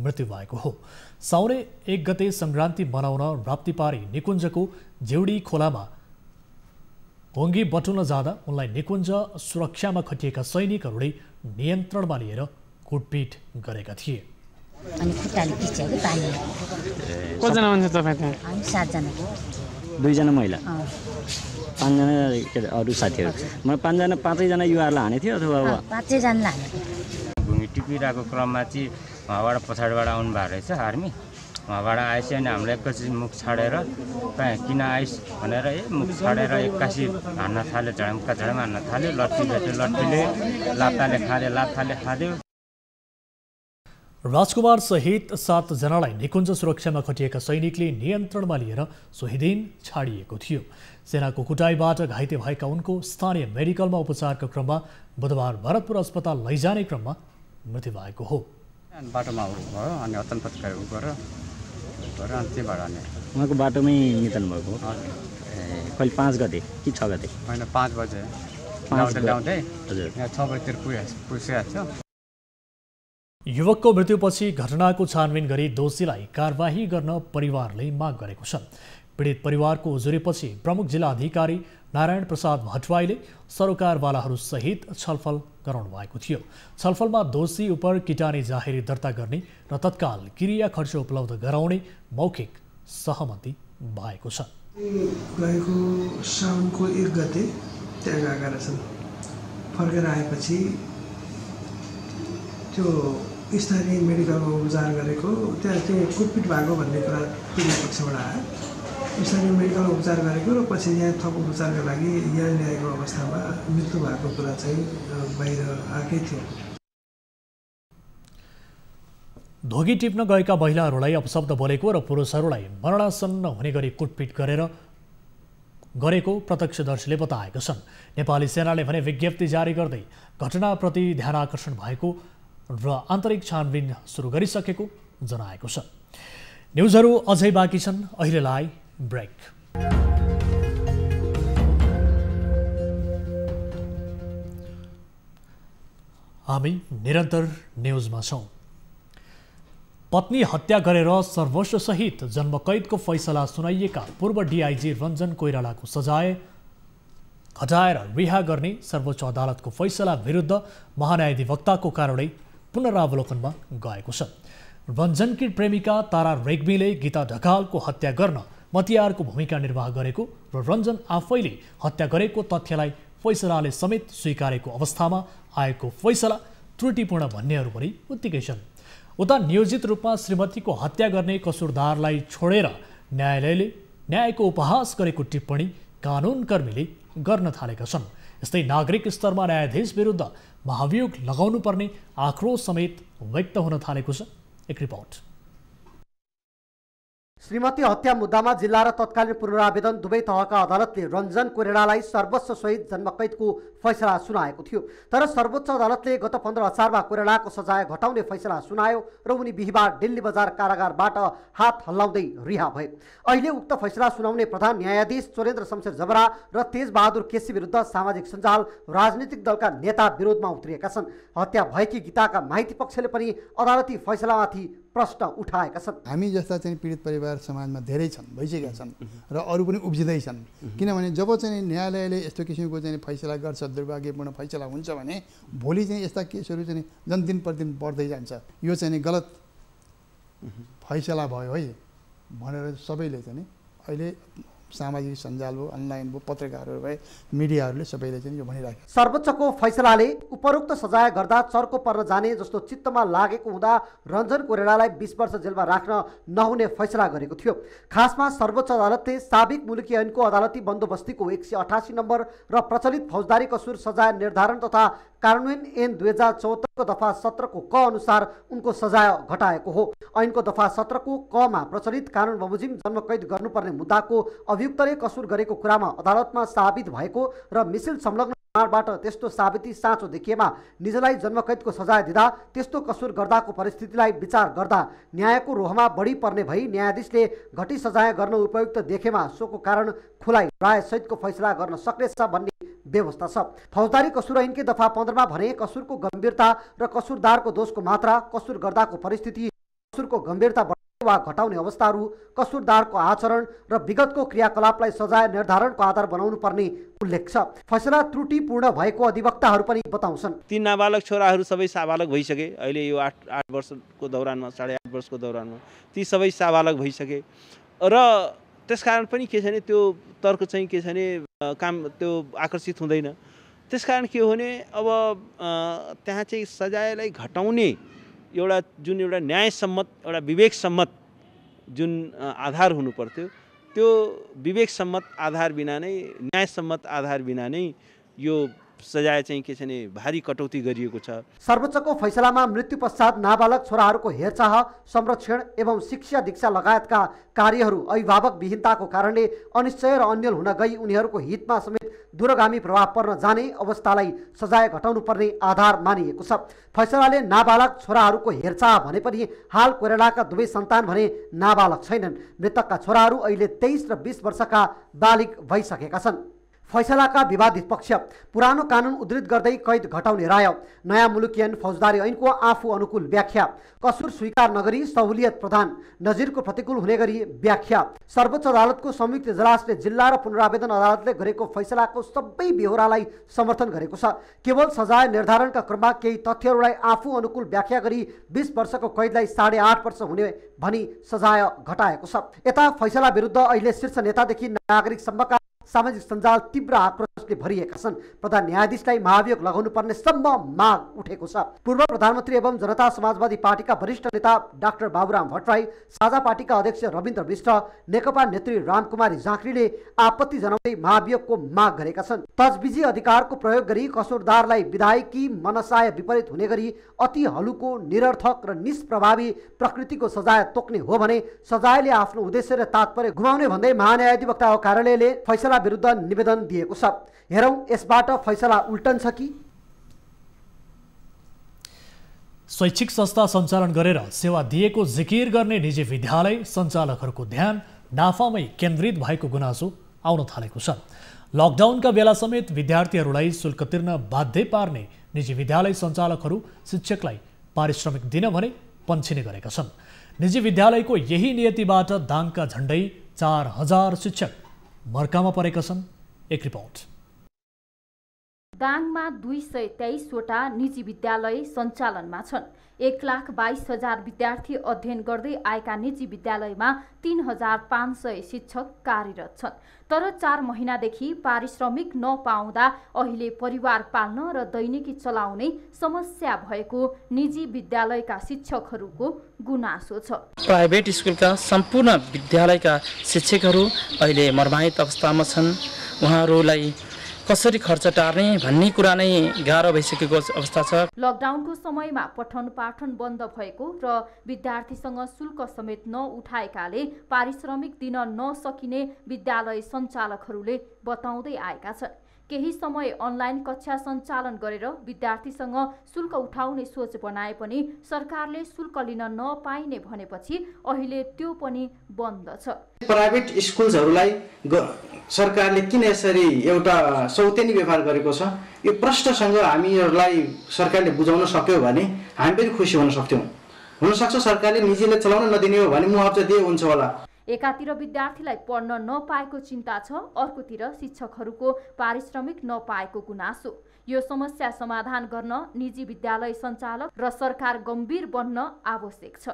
मृत्यु भएको हो। साउन 1 गते संक्रान्ति मनाउन राप्तीपारी निकुञ्जको जेउडी खोलामा होङ्गी बटुल्न जाँदा उनलाई निकुञ्ज सुरक्षामा खटिएका सैनिकहरूले नियन्त्रणमा लिएर कुटपिट गरेका थिए। अनि खुट्टाले पिच्यो कि पानी। कतिजना मान्छे तपाईँ त्यहाँ? हामी 7 जना। 2 जना महिला, 5 जना के अरू साथीहरू। म 5 जना 5 जना युवाहरूलाई हाने थियो अथवा 5 जनालाई हाने। भूमि टिपिरहेको क्रममा चाहिँ उहाँबाट पछाडिबाट आउनु भएको रहेछ आर्मी। उहाँबाट आएपछि अनि हामीलाई एकैचोटि मुख छाडेर किन आइस भनेर मुख छाडेर एक्कासी हान्न थाल्यो। झडमका झडम हान्न थाल्यो। लट्ठी भेट्यो, लट्ठीले लात्ताले खाँद्यो। राजकुमार सहित 7 जनालाई निकुञ्ज सुरक्षामा खटिएका सैनिकले नियन्त्रणमा लिएर सोही दिन छाडिएको थियो। सेनाको कुटाइबाट घाइते भएका उनको स्थानीय मेडिकलमा उपचारका क्रममा बुधबार भरतपुर अस्पताल लैजाने क्रममा मृत्यु भएको हो। बाटोमा भयो अनि अत्यन्त गरेर अनि त्यहीबाट अनि उहाँको बाटोमै निधन भएको हो। कहिले 5 गते कि 6 गते? होइन, 5 बजे ल्याउँदै हजुर यहाँ 6 बजेतिर पुगिसकेको थियो। युवकको मृत्युपछि घटनाको छानबिन गरी दोषीलाई कारबाही गर्न परिवारले माग गरेको छ। पीडित परिवारको उजुरीपछि प्रमुख जिल्ला अधिकारी नारायण प्रसाद भट्टराईले सरोकारवालाहरू सहित छलफल गराउनु भएको थियो। छलफलमा दोषी उप किटानी जाहेरी दर्ता गर्ने र तत्काल क्रिया खर्च उपलब्ध गराउने मौखिक सहमति भएको छ। गएको साउनको 1 गते त्यहाँ गएका रहेछन्। फर्केर आएपछि त्यो स्थानीय मेडिकलमा उपचार गरेको त्यहाँ त्यो कुटपिट भएको भन्ने कुरा पीडित पक्षबाट आयो। स्थानीय मेडिकलमा उपचार गरेको र पछि यहाँ थप उपचारका लागि यहाँ ल्याएको अवस्थामा मृत्यु भएको कुरा चाहिँ बाहिर आएकै थियो। धोगी टिप्न गएका महिलाहरूलाई अपशब्द बोलेको र पुरुषहरूलाई मरणासन्न हुने गरी कुटपिट गरेको प्रत्यक्षदर्शीले बताएका छन्। नेपाली सेनाले भने विज्ञप्ति जारी गर्दै घटनाप्रति ध्यान आकर्षण भएको र आन्तरिक छानबिन सुरु गरिसकेको जनाएको छ। न्युजहरू अझै बाँकी छन्, अहिलेलाई ब्रेक। हामी निरन्तर न्युजमा छौँ। पत्नी हत्या गरेर सर्वस्वसहित जन्मकैदको फैसला सुनाइएका पूर्व डिआइजी रञ्जन कोइरालाको सजाय घटाएर रिहा गर्ने सर्वोच्च अदालतको फैसला विरुद्ध महान्यायाधिवक्ताको कार्यालय पुनरावलोकनमा गएको छ। रञ्जनकी प्रेमिका तारा रेग्मीले गीता ढकालको हत्या गर्न मतियारको भूमिका निर्वाह गरेको र रञ्जन आफैले हत्या गरेको तथ्यलाई फैसलाले समेत स्वीकारेको अवस्थामा आएको फैसला त्रुटिपूर्ण भन्नेहरू पनि उत्तिकै छन्। उता नियोजित रूपमा श्रीमतीको हत्या गर्ने कसुरदारलाई छोडेर न्यायालयले न्यायको उपहास गरेको टिप्पणी कानुनकर्मीले गर्न थालेका छन्। यस्तै नागरिक स्तरमा न्यायाधीश विरुद्ध महाभियोग लगाउनुपर्ने आक्रोश समेत व्यक्त हुन थालेको छ। एक रिपोर्ट। श्रीमती हत्या मुद्दामा जिल्ला र तत्कालीन पुनरावेदन दुवै तहका अदालतले रञ्जन कोइरालालाई सर्वस्वसहित जन्मकैदको फैसला सुनाएको थियो। तर सर्वोच्च अदालतले गत 15 असारमा कोइरालाको सजाय घटाउने फैसला सुनायो र उनी बिहीबार दिल्ली बजार कारागारबाट हात हल्लाउँदै रिहा भए। अहिले उक्त फैसला सुनाउने प्रधान न्यायाधीश चोरेन्द्र शमशेर जबरा र तेजबहादुर केसी विरुद्ध सामाजिक सञ्जाल राजनीतिक दलका नेता विरोधमा उत्रिएका छन्। हत्या भएकी गीताका माइती पक्षले पनि अदालती फैसलामाथि प्रश्न उठाएका छन्। हामी जस्ता चाहिँ पीडित परिवार समाजमा धेरै छन्, भइसकेका छन् र अरू पनि उब्जिँदैछन्। किनभने जब चाहिँ न्यायालयले यस्तो किसिमको चाहिँ फैसला गर्छ, दुर्भाग्यपूर्ण फैसला हुन्छ भने भोलि चाहिँ यस्ता केसहरू चाहिँ दिन प्रतिदिन बढ्दै जान्छ। यो चाहिँ गलत फैसला भयो है भनेर सबैले चाहिँ अहिले सामाजिक सञ्जाल भयो, अनलाइन भयो, पत्रकारहरू भए, मिडियाहरूले सबैले चाहिँ यो भनिराखे। सर्वोच्चको फैसलाले उपरोक्त सजाय गर्दा चर्को पर्न जाने जस्तो चित्तमा लागेको हुँदा रञ्जन कोइरालालाई 20 वर्ष जेलमा राख्न नहुने फैसला गरेको थियो। खासमा सर्वोच्च अदालतले साबिक मुलुकी ऐनको अदालती बन्दोबस्तीको 188 नम्बर र प्रचलित फौजदारी कसुर सजाय निर्धारण तथा कार्यान्वयन ऐन 2074 को दफा 17 को क अनुसार उनको सजाय घटाएको हो। ऐनको दफा 17 को क मा प्रचलित कानुन बमोजिम जन्मकैद गर्नुपर्ने मुद्दाको अभियुक्तले कसुर गरेको कुरामा अदालतमा साबित भएको र मिसिल संलग्न बाट त्यस्तो साबिती साँचो देखिएमा निजलाई जन्मकैदको सजाय दिँदा त्यस्तो कसुर गर्दाको परिस्थितिलाई विचार गर्दा न्यायको रोहमा बढी पर्ने भई न्यायाधीशले घटी सजाय गर्न उपयुक्त देखेमा सोको कारण खुलाई राय सहितको फैसला गर्न सक्नेछ भन्ने व्यवस्था छ। फौजदारी कसुर ऐनकै दफा 15 मा भने कसुरको गम्भीरता र कसुरदारको दोषको मात्रा, कसुर गर्दाको परिस्थिति, कसुरको गम्भीरता वा घटाउने अवस्थाहरू, कसुरदारको आचरण र विगतको क्रियाकलापलाई सजाय निर्धारणको आधार बनाउनु पर्ने उल्लेख छ। फैसला त्रुटिपूर्ण भएको अधिवक्ताहरू पनि बताउँछन्। 3 नाबालक छोराहरू सबै साबालक भइसके। अहिले यो 8 वर्षको दौरानमा, 8.5 वर्षको दौरानमा ती सबै साबालक भइसके र त्यसकारण पनि के छ भने त्यो तर्क चाहिँ के छ भने काम त्यो आकर्षित हुँदैन। त्यसकारण के हो भने अब त्यहाँ चाहिँ सजायलाई घटाउने एउटा जुन एउटा न्यायसम्मत, एउटा विवेकसम्मत जुन आधार हुनु पर्थ्यो, त्यो विवेकसम्मत आधार बिना नै, न्यायसम्मत आधार बिना नै यो सजाय चाहिँ के छ भने भारी कटौती गरिएको छ। सर्वोच्चको फैसलामा मृत्यु पश्चात नाबालक छोराहरूको हेरचाह, संरक्षण एवं शिक्षा दीक्षा लगायतका कार्यहरू अभिभावक विहीनताको कारणले अनिश्चय र अन्यल हुन गई उनीहरूको हितमा समेत दूरगामी प्रभाव पर्न जाने अवस्थालाई सजाय घटाउनु पर्ने आधार मानिएको छ। फैसलाले नाबालक छोराहरूको हेरचाह भने पनि हाल कोइरालाका दुवै सन्तान भने नाबालक छैनन्। मृतकका छोराहरू अहिले 23 र 20 वर्षका बालिग भइसकेका छन्। फैसलाका विवादित पक्ष पुरानो कानुन उद्धृत गर्दै कैद घटाउने राय, नयाँ मुलुकी ऐन फौजदारी ऐनको आफू अनुकूल व्याख्या, कसुर स्वीकार नगरी सहुलियत प्रदान, नजिरको प्रतिकूल हुने गरी व्याख्या। सर्वोच्च अदालतको संयुक्त इजलासले जिल्ला र पुनरावेदन अदालतले गरेको फैसलाको सबै बेहोरालाई समर्थन गरेको छ। केवल सजाय निर्धारणका क्रममा केही तथ्यहरूलाई आफू अनुकूल व्याख्या गरी 20 वर्षको कैदलाई 8.5 वर्ष हुने भनी सजाय घटाएको छ। यता फैसला विरुद्ध अहिले शीर्ष नेतादेखि नागरिक सम्मका सामाजिक सञ्जाल तीव्र आक्रोश भरिएका छन्। प्रधान न्यायाधीशलाई महाभियोग लगाउनु पर्ने सम्म माग उठेको छ। पूर्व प्रधानमन्त्री एवं जनता समाजवादी पार्टीका वरिष्ठ नेता डाक्टर बाबुराम भट्टराई, साझा पार्टीका अध्यक्ष रविन्द्र विष्ट, नेकपा नेत्री रामकुमारी झाँक्रीले आपत्ति जनाउँदै महाभियोगको माग गरेका छन्। तजबिजी अधिकारको प्रयोग गरी कसुरदारलाई विधायकी मनसाय विपरीत हुने गरी अति हलुको, निरर्थक र निष्प्रभावी प्रकृतिको सजाय तोक्ने हो भने सजायले आफ्नो उद्देश्य र तात्पर्य गुमाउने भन्दै महान्यायाधिवक्ता कार्यालयले फैसला विरुद्ध निवेदन दिएको छ। हेरौं यसबाट फैसला उल्टन्छ कि? शैक्षिक संस्था सञ्चालन गरेर सेवा दिएको जिकिर गर्ने निजी विद्यालय सञ्चालकहरूको ध्यान नाफामै केन्द्रित भएको गुनासो आउन थालेको छ। लकडाउनका बेला समेत विद्यार्थीहरूलाई शुल्क तिर्न बाध्य पार्ने निजी विद्यालय सञ्चालकहरू शिक्षकलाई पारिश्रमिक दिन भने पन्छिने गरेका छन्। निजी विद्यालयको यही नियतिबाट दाङका झण्डै 4000 शिक्षक मर्कामा परेका छन्। एक रिपोर्ट। दाङमा 223 वटा निजी विद्यालय सञ्चालनमा छन्। 1,22,000 विद्यार्थी अध्ययन गर्दै आएका निजी विद्यालयमा 3,500 शिक्षक कार्यरत छन्। तर 4 महिनादेखि पारिश्रमिक नपाउँदा अहिले परिवार पाल्न र दैनिकी चलाउने समस्या भएको निजी विद्यालयका शिक्षकहरूको गुनासो छ। प्राइभेट स्कुलका सम्पूर्ण विद्यालयका शिक्षकहरू अहिले मर्माहित अवस्थामा छन्। उहाँहरूलाई कसरी खर्च टार्ने भन्ने कुरा नै गाह्रो भइसकेको अवस्था छ। लकडाउनको समयमा पठन पाठन बन्द भएको र विद्यार्थीसँग शुल्क समेत नउठाएकाले पारिश्रमिक दिन नसकिने विद्यालय सञ्चालकहरूले बताउँदै आएका छन्। केही समय अनलाइन कक्षा सञ्चालन गरेर विद्यार्थीसँग शुल्क उठाउने सोच बनाए पनि सरकारले शुल्क लिन नपाइने भनेपछि अहिले त्यो पनि बन्द छ। प्राइभेट स्कुलहरूलाई सरकारले किन यसरी एउटा सौतेनी व्यवहार गरेको छ, यो प्रश्नसँग हामीहरूलाई सरकारले बुझाउन सक्यो भने हामी पनि खुसी हुन सक्थ्यौँ। हुनसक्छ सरकारले निजीले चलाउन नदिने हो भने मुआवजा दिए हुन्छ होला। एकातिर विद्यार्थीलाई पढ्न नपाएको चिन्ता छ, अर्कोतिर शिक्षकहरूको पारिश्रमिक नपाएको गुनासो। यो समस्या समाधान गर्न निजी विद्यालय सञ्चालक र सरकार गम्भीर बन्न आवश्यक छ।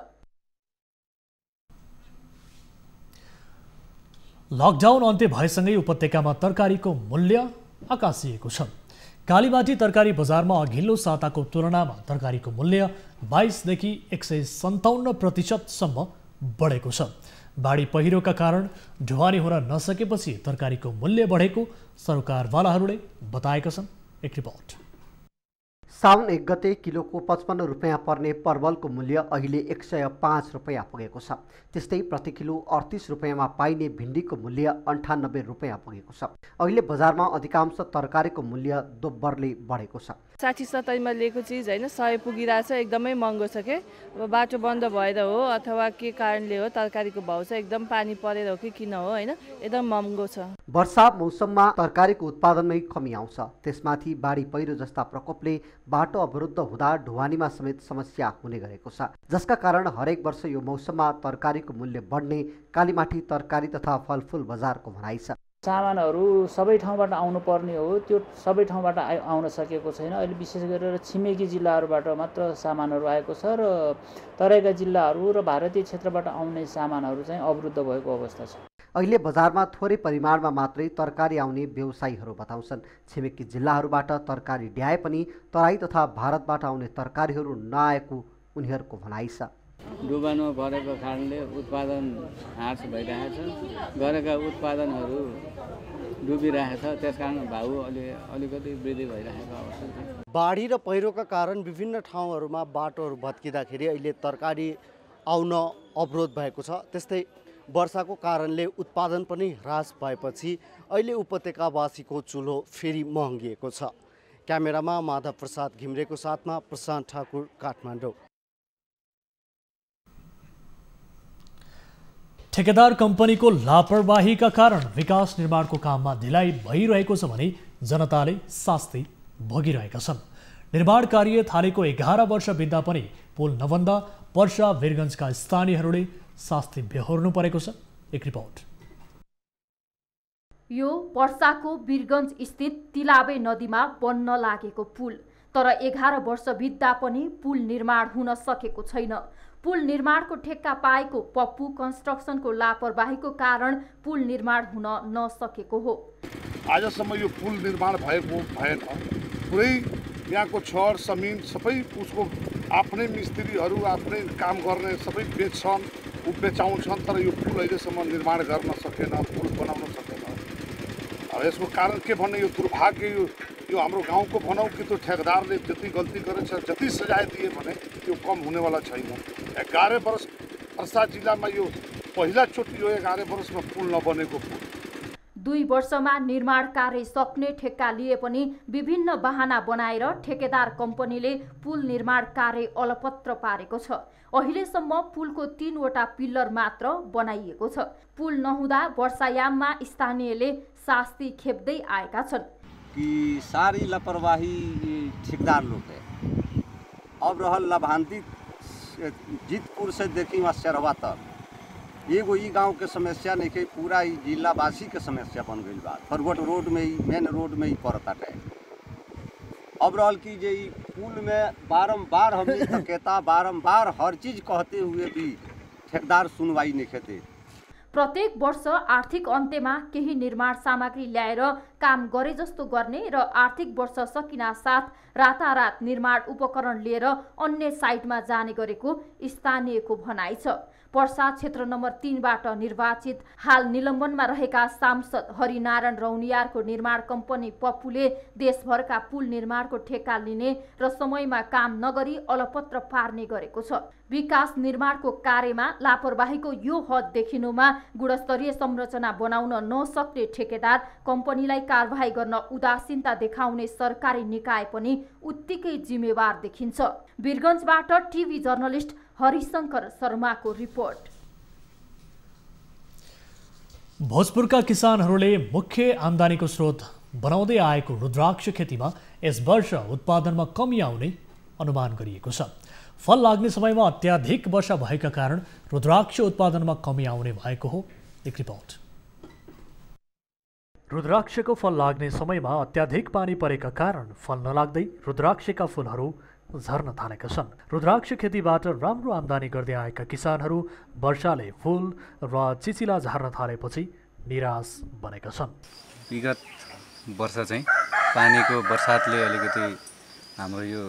लकडाउन अन्त्य भएसँगै उपत्यकामा तरकारीको मूल्य आकाशिएको छ। कालीबाटी तरकारी बजारमा अघिल्लो साताको तुलनामा तरकारीको मूल्य 22 देखि 157% बढेको छ। बाढी पहिरोका कारण ढुवानी हुन नसकेपछि तरकारीको मूल्य बढेको सरकारवालाहरूले बताएका छन्। एक रिपोर्ट। साउन 1 गते किलोको 55 रुपियाँ पर्ने परवलको मूल्य अहिले 105 रुपियाँ पुगेको छ। त्यस्तै प्रति किलो 38 रुपियाँमा पाइने भिन्डीको मूल्य 98 रुपियाँ पुगेको छ। अहिले बजारमा अधिकांश तरकारीको मूल्य दोब्बरले बढेको छ। 60-70मा लिएको चिज होइन 100 पुगिरहेछ, एकदमै महँगो छ के। अब बाटो बन्द भएर हो अथवा के कारणले हो तरकारीको भाउ चाहिँ एकदम पानी परेर हो कि किन हो होइन, एकदम महँगो छ। वर्षा मौसममा तरकारीको उत्पादनमै कमी आउँछ। त्यसमाथि बाढी पहिरो जस्ता प्रकोपले बाटो अवरुद्ध हुँदा ढुवानीमा समेत समस्या हुने गरेको छ, जसका कारण हरेक वर्ष यो मौसममा तरकारीको मूल्य बढ्ने कालीमाटी तरकारी तथा फलफुल बजारको भनाइ छ। सामानहरू सबै ठाउँबाट आउनु पर्ने हो, त्यो सबै ठाउँबाट आउन सकेको छैन। अहिले विशेष गरेर छिमेकी जिल्लाहरूबाट मात्र सामानहरू आएको छ र तराईका जिल्लाहरू र भारतीय क्षेत्रबाट आउने सामानहरू चाहिँ अवरुद्ध भएको अवस्था छ। अहिले बजारमा थोरै परिमाणमा मात्रै तरकारी आउने व्यवसायीहरू बताउँछन्। छिमेकी जिल्लाहरूबाट तरकारी ल्याए पनि तराई तथा भारतबाट आउने तरकारीहरू नआएको उनीहरूको भनाइ छ। डुबानमा परेको कारणले उत्पादन ह्रास भइरहेछ, गरेका उत्पादनहरू डुबिरहेछ, त्यसकारण भाउ अलिकति वृद्धि भइरहेको अवस्था छ। बाढी र पहिरोका कारण विभिन्न ठाउँहरूमा बाटोहरू भत्किँदाखेरि अहिले तरकारी आउन अवरोध भएको छ। त्यस्तै वर्षाको कारणले उत्पादन पनि ह्रास भएपछि अहिले उपत्यकावासीको चुलो फेरि महँगिएको छ। क्यामेरामा माधव प्रसाद घिम्रेको साथमा प्रशान्त ठाकुर, काठमाडौँ। ठेकेदार कम्पनीको लापरवाहीका कारण विकास निर्माणको काममा ढिलाइ भइरहेको छ भने जनताले शास्ति भोगिरहेका छन्। निर्माण कार्य थालेको 11 वर्ष बित्दा पनि पुल नबन्दा पर्सा वीरगञ्जका स्थानीयहरूले शास्ति बेहोर्नु परेको छ। एक रिपोर्ट। यो पर्साको वीरगञ्ज स्थित तिलाबे नदीमा बन्न लागेको पुल, तर 11 वर्ष बित्दा पनि पुल निर्माण हुन सकेको छैन। पुल निर्माणको ठेक्का पाएको पप्पू कन्स्ट्रक्सनको लापरवाहीको कारण पुल निर्माण हुन नसकेको हो। आजसम्म यो पुल निर्माण भएको भएन। पुरै यहाँको छर जमिन सबै उसको आफ्नै मिस्त्रीहरू आफ्नै काम गर्ने सबै बेच्छन्, ऊ बेचाउँछन्, तर यो पुल अहिलेसम्म निर्माण गर्न सकेन, पुल बनाउन सकेन। यसको कारण के भन्ने, यो दुर्भाग्य यो हाम्रो गाउँको भनौँ कि त्यो ठेकेदारले जति गल्ती गरेछ, जति सजाय दिए भने त्यो कम हुनेवाला छैन। 11 वर्ष पर्सा जिल्लामा यो पहिलाचोटि यो 11 वर्षमा पुल नबनेको पुल। 2 वर्षमा निर्माण कार्य सक्ने ठेक्का लिए पनि विभिन्न बहाना बनाएर ठेकेदार कम्पनीले पुल निर्माण कार्य अलपत्र पारेको छ। अहिलेसम्म पुलको 3 वटा पिल्लर मात्र बनाइएको छ। पुल नहुँदा वर्षायाममा स्थानीयले शास्ति खेप्दै आएका छन् कि सारी लापरवाही ठेकेदार लोग है। अब रहल लाभान्वित जीतपुर से देखी वहाँ शेरवा तक एगो ई गाँव के समस्या नहीं के, पूरा ई जिलावासी के समस्या बन गई बा। फरवट रोड में ही मेन रोड में ही पड़ता है। अब रहल की जे ई पुल में बारम्बार हमने धकेता, बारम्बार हर चीज कहते हुए भी ठेकेदार सुनवाई नहीं खेते। प्रत्येक वर्ष आर्थिक अन्त्यमा केही निर्माण सामग्री ल्याएर काम गरे जस्तो गर्ने र आर्थिक वर्ष सकिना साथ रातारात निर्माण उपकरण लिएर अन्य साइटमा जाने गरेको स्थानीयको भनाइ छ। पर्सा क्षेत्र नम्बर 3 बाट निर्वाचित हाल निलम्बनमा रहेका सांसद हरिनारायण रौनियारको निर्माण कम्पनी पप्पुले देशभरका पुल निर्माणको ठेक्का लिने र समयमा काम नगरी अलपत्र पार्ने गरेको छ। विकास निर्माणको कार्यमा लापरवाहीको यो हद देखिनुमा गुणस्तरीय संरचना बनाउन नसक्ने ठेकेदार, कम्पनीलाई कारबाही गर्न उदासीनता देखाउने सरकारी निकाय पनि उत्तिकै जिम्मेवार देखिन्छ। वीरगञ्जबाट टिभी जर्नलिस्ट हरिशंकर शर्माको रिपोर्ट। भोजपुरका किसानहरूले मुख्य आम्दानीको स्रोत बनाउँदै आएको रुद्राक्ष खेतीमा यस वर्ष उत्पादनमा कमी आउने अनुमान गरिएको छ। फल लाग्ने समयमा अत्याधिक वर्षा भएका कारण रुद्राक्ष उत्पादनमा कमी आउने भएको हो। एक रिपोर्ट। रुद्राक्षको फल लाग्ने समयमा अत्याधिक पानी परेका कारण फल नलाग्दै रुद्राक्षका फूलहरू झर्न थालेका छन्। रुद्राक्ष खेतीबाट राम्रो आम्दानी गर्दै आएका किसानहरू वर्षाले फूल र चिचिला झार्न थालेपछि निराश बनेका छन्। विगत वर्ष चाहिँ पानीको बर्सातले अलिकति हाम्रो यो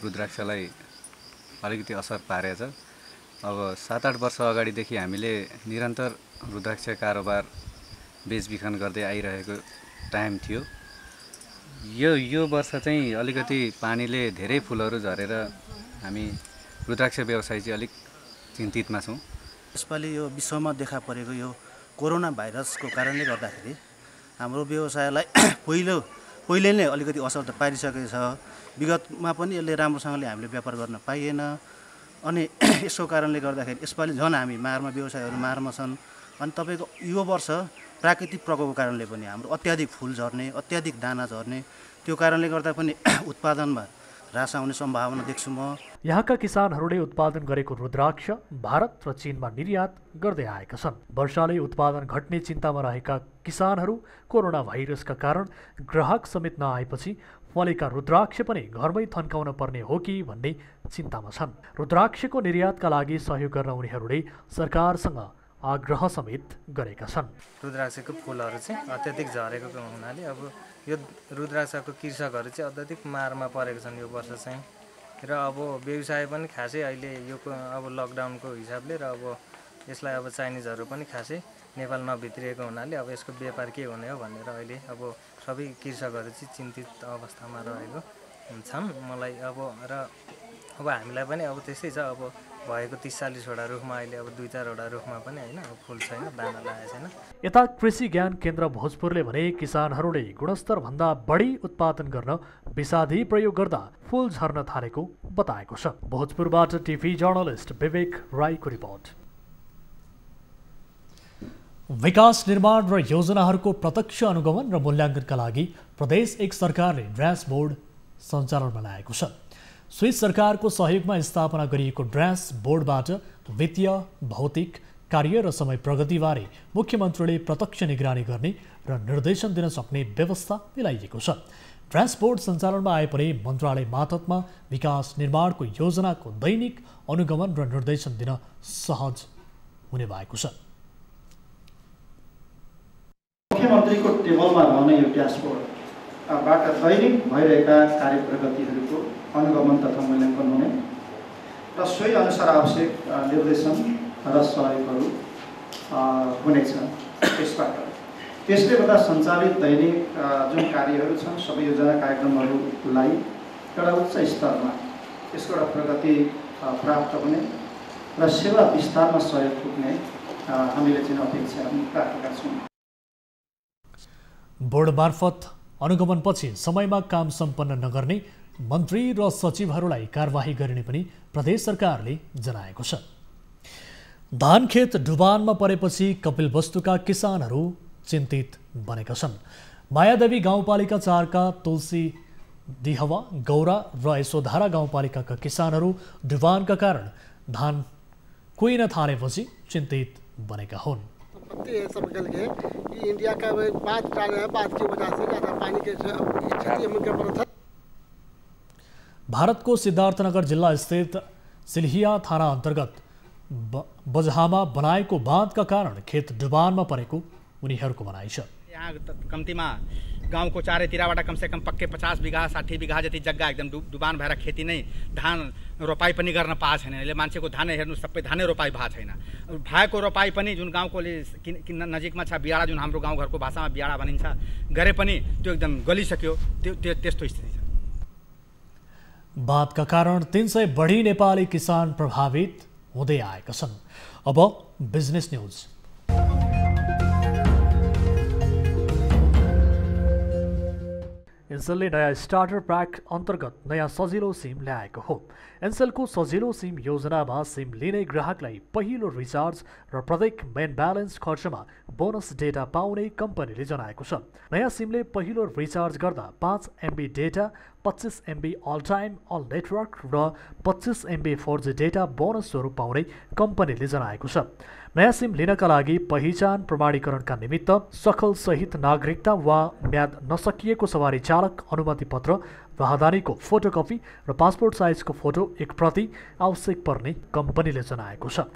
रुद्राक्षलाई अलिकति असर पारेछ। अब 7-8 वर्ष अगाडिदेखि हामीले निरन्तर रुद्राक्ष कारोबार बेचबिखन गर्दै आइरहेको टाइम थियो। यो वर्ष चाहिँ अलिकति पानीले धेरै फुलहरू झरेर हामी रुद्राक्ष व्यवसाय चाहिँ अलिक चिन्तितमा छौँ। यसपालि यो विश्वमा देखा परेको यो कोरोना भाइरसको कारणले गर्दाखेरि हाम्रो व्यवसायलाई पहिले नै अलिकति असर त पारिसकेको छ। विगतमा पनि यसले राम्रोसँगले हामीले व्यापार गर्न पाइएन। अनि यसको कारणले गर्दाखेरि यसपालि झन् हामी मारमा व्यवसायहरू मारमा छन्। अनि तपाईँको यो वर्ष प्राकृतिक प्रकोपको कारणले पनि हाम्रो अत्याधिक फुल झर्ने, अत्याधिक दाना झर्ने, त्यो कारणले गर्दा पनि उत्पादनमा ह्रास आउने सम्भावना देख्छु म। यहाँका किसानहरूले उत्पादन गरेको रुद्राक्ष भारत र चीनमा निर्यात गर्दै आएका छन्। वर्षाले उत्पादन घट्ने चिन्तामा रहेका किसानहरू कोरोना भाइरसका कारण ग्राहक समेत नआएपछि फलेका रुद्राक्ष पनि घरमै थन्काउन पर्ने हो कि भन्ने चिन्तामा छन्। रुद्राक्षको निर्यातका लागि सहयोग गर्न उनीहरूले सरकारसँग आग्रह समेत गरेका छन्। रुद्राक्षको फुलहरू चाहिँ अत्याधिक झरेको हुनाले अब यो रुद्राक्षको कृषकहरू चाहिँ अत्याधिक मारमा परेको छन् यो वर्ष चाहिँ। र अब व्यवसाय पनि खासै अहिले यो अब लकडाउनको हिसाबले र अब यसलाई अब चाइनिजहरू पनि खासै नेपाल नभित्रिएको हुनाले अब यसको व्यापार के हुने हो भनेर अहिले अब सबै कृषकहरू चाहिँ चिन्तित अवस्थामा रहेको छन्। मलाई अब हामीलाई पनि अब त्यस्तै छ। अब भएको 30-40 वटा रुखमा अहिले अब 2-4 वटा रुखमा पनि होइन अब फुल छैन, दाना लागेको छैन। यता कृषि ज्ञान केन्द्र भोजपुरले भने किसानहरूले गुणस्तरभन्दा बढी उत्पादन गर्न विषादी प्रयोग गर्दा फुल झर्न थालेको बताएको छ। भोजपुरबाट टिभी जर्नलिस्ट विवेक राईको रिपोर्ट। विकास निर्माण र योजनाहरूको प्रत्यक्ष अनुगमन र मूल्याङ्कनका लागि प्रदेश 1 सरकारले ड्रास बोर्ड सञ्चालनमा ल्याएको छ। स्विस सरकारको सहयोगमा स्थापना गरिएको ड्रास बोर्डबाट वित्तीय, भौतिक, कार्य र समय प्रगतिबारे मुख्यमन्त्रीले प्रत्यक्ष निगरानी गर्ने र निर्देशन दिन सक्ने व्यवस्था मिलाइएको छ। ड्रास बोर्ड सञ्चालनमा आए पनि मन्त्रालय मातहतमा विकास निर्माणको योजनाको दैनिक अनुगमन र निर्देशन दिन सहज हुने भएको छ। मुख्यमन्त्रीको टेबलमा रहने यो ड्यासबोर्डबाट दैनिक भइरहेका कार्य प्रगतिहरूको अनुगमन तथा मूल्याङ्कन हुने र सोही अनुसार आवश्यक निर्देशन र सहयोगहरू हुनेछ त्यसबाट। त्यसले गर्दा सञ्चालित दैनिक जुन कार्यहरू छन् सबै योजना कार्यक्रमहरूलाई एउटा उच्च स्तरमा यसको एउटा प्रगति प्राप्त हुने र सेवा विस्तारमा सहयोग पुग्ने हामीले चाहिँ अपेक्षा राखेका छौँ। बोर्ड मार्फत अनुगमनपछि समयमा काम सम्पन्न नगर्ने मन्त्री र सचिवहरूलाई कारबाही गरिने पनि प्रदेश सरकारले जनाएको छ। धान खेत डुबानमा परेपछि कपिलवस्तुका किसानहरू चिन्तित बनेका छन्। मायादेवी गाउँपालिका 4 का तुलसी दिहवा, गौरा र यशोधारा गाउँपालिकाका किसानहरू डुबानका कारण धान कुहिन थालेपछि चिन्तित बनेका हुन्। इंडिया का बात डाले हैं, बात की वजह से ज़्यादा पानी के क्षति हम क्या। भारतको सिद्धार्थनगर जिल्ला स्थित सिल्हिया थाना अन्तर्गत बजहामा बनाएको बाँधका कारण खेत डुबानमा परेको उनीहरूको भनाइ छ। यहाँ कम्तीमा गाउँको चारैतिरबाट कमसेकम पक्कै 50 बिघा 60 बिघा जति जग्गा एकदम डुबान भएर खेती नै धान रोपाई पनि गर्न पाएको छैन। अहिले मान्छेको धान हेर्नु सबै धानै रोपाई भएको छैन। भएको रोपाई पनि जुन गाउँकोले नजिकमा छ बियाडा, जुन हाम्रो गाउँघरको भाषामा बियाडा भनिन्छ, गरे पनि त्यो एकदम गलिसक्यो। त्यस्तो स्थिति छ। बाँधका कारण 300 बढी नेपाली किसान प्रभावित हुँदै आएका छन्। अब बिजनेस न्यूज। एनसेलले नयाँ स्टार्टर प्याक अन्तर्गत नयाँ सजिलो सिम ल्याएको हो। एनसेलको सजिलो सिम योजनामा सिम लिने ग्राहकलाई पहिलो रिचार्ज र प्रत्येक मेन ब्यालेन्स खर्चमा बोनस डेटा पाउने कम्पनीले जनाएको छ। नयाँ सिमले पहिलो रिचार्ज गर्दा 5 MB data, 25 MB all time all network र 25 MB 4G डेटा बोनस स्वरूप पाउने कम्पनीले जनाएको छ। नयाँ सिम लिनका लागि पहिचान प्रमाणीकरणका निमित्त सकल सहित नागरिकता वा म्याद नसकिएको सवारी चालक अनुमति पत्र, राहदानीको फोटोकपी र पासपोर्ट साइजको फोटो 1 प्रति आवश्यक पर्ने कम्पनीले जनाएको छ।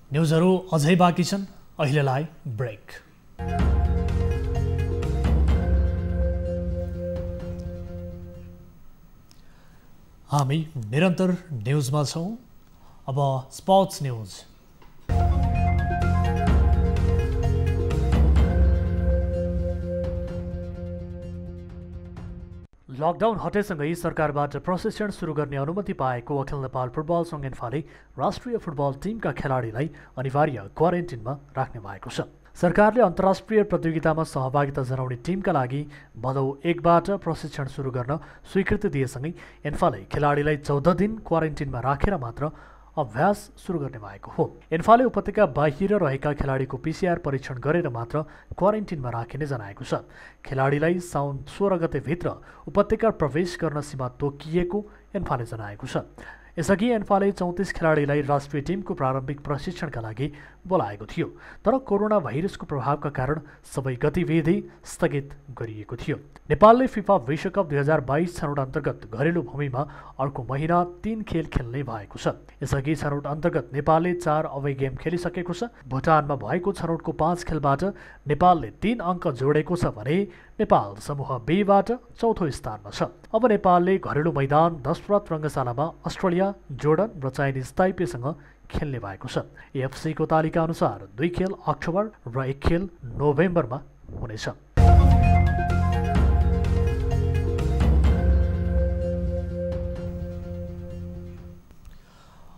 न्युजहरू अझै बाँकी छन्, अहिलेलाई ब्रेक। हामी निरन्तर न्युजमा छौँ। अब स्पोर्ट्स न्युज। लकडाउन हटेसँगै सरकारबाट प्रशिक्षण सुरु गर्ने अनुमति पाएको अखिल नेपाल फुटबल सङ्घ एन्फाले राष्ट्रिय फुटबल टिमका खेलाडीलाई अनिवार्य क्वारेन्टिनमा राख्ने भएको छ। सरकारले अन्तर्राष्ट्रिय प्रतियोगितामा सहभागिता जनाउने टिमका लागि भदौ 1बाट प्रशिक्षण सुरु गर्न स्वीकृति दिएसँगै एन्फाले खेलाडीलाई 14 दिन क्वारेन्टिनमा राखेर मात्र अभ्यास सुरु गर्ने भएको हो। एन्फाले उपत्यका बाहिर रहेका खेलाडीको PCR परीक्षण गरेर मात्र क्वारेन्टिनमा राखिने जनाएको छ। खेलाडीलाई साउन 16 गतेभित्र उपत्यका प्रवेश गर्न सीमा तोकिएको एन्फाले जनाएको छ। यसअघि एन्फाले 34 खेलाडीलाई राष्ट्रिय टिमको प्रारम्भिक प्रशिक्षणका लागि बोलाएको थियो, तर कोरोना भाइरसको प्रभावका कारण सबै गतिविधि स्थगित गरिएको थियो। नेपालले फिफा विश्वकप 2022 छनौट अन्तर्गत घरेलु भूमिमा अर्को महिना 3 खेल खेल्ने भएको छ। यसअघि छनौट अन्तर्गत नेपालले 4 अवे गेम खेलिसकेको छ। भुटानमा भएको छनौटको 5 खेलबाट नेपालले 3 अङ्क जोडेको छ भने नेपाल समूह Bबाट चौथो स्थानमा छ। अब नेपालले घरेलु मैदान दशरथ रङ्गशालामा अस्ट्रेलिया, जोर्डन र चाइनिज ताइपेसँग खेल्ने भएको छ। एएफसीको तालिका अनुसार 2 खेल अक्टोबर र 1 खेल नोभेम्बरमा हुनेछ।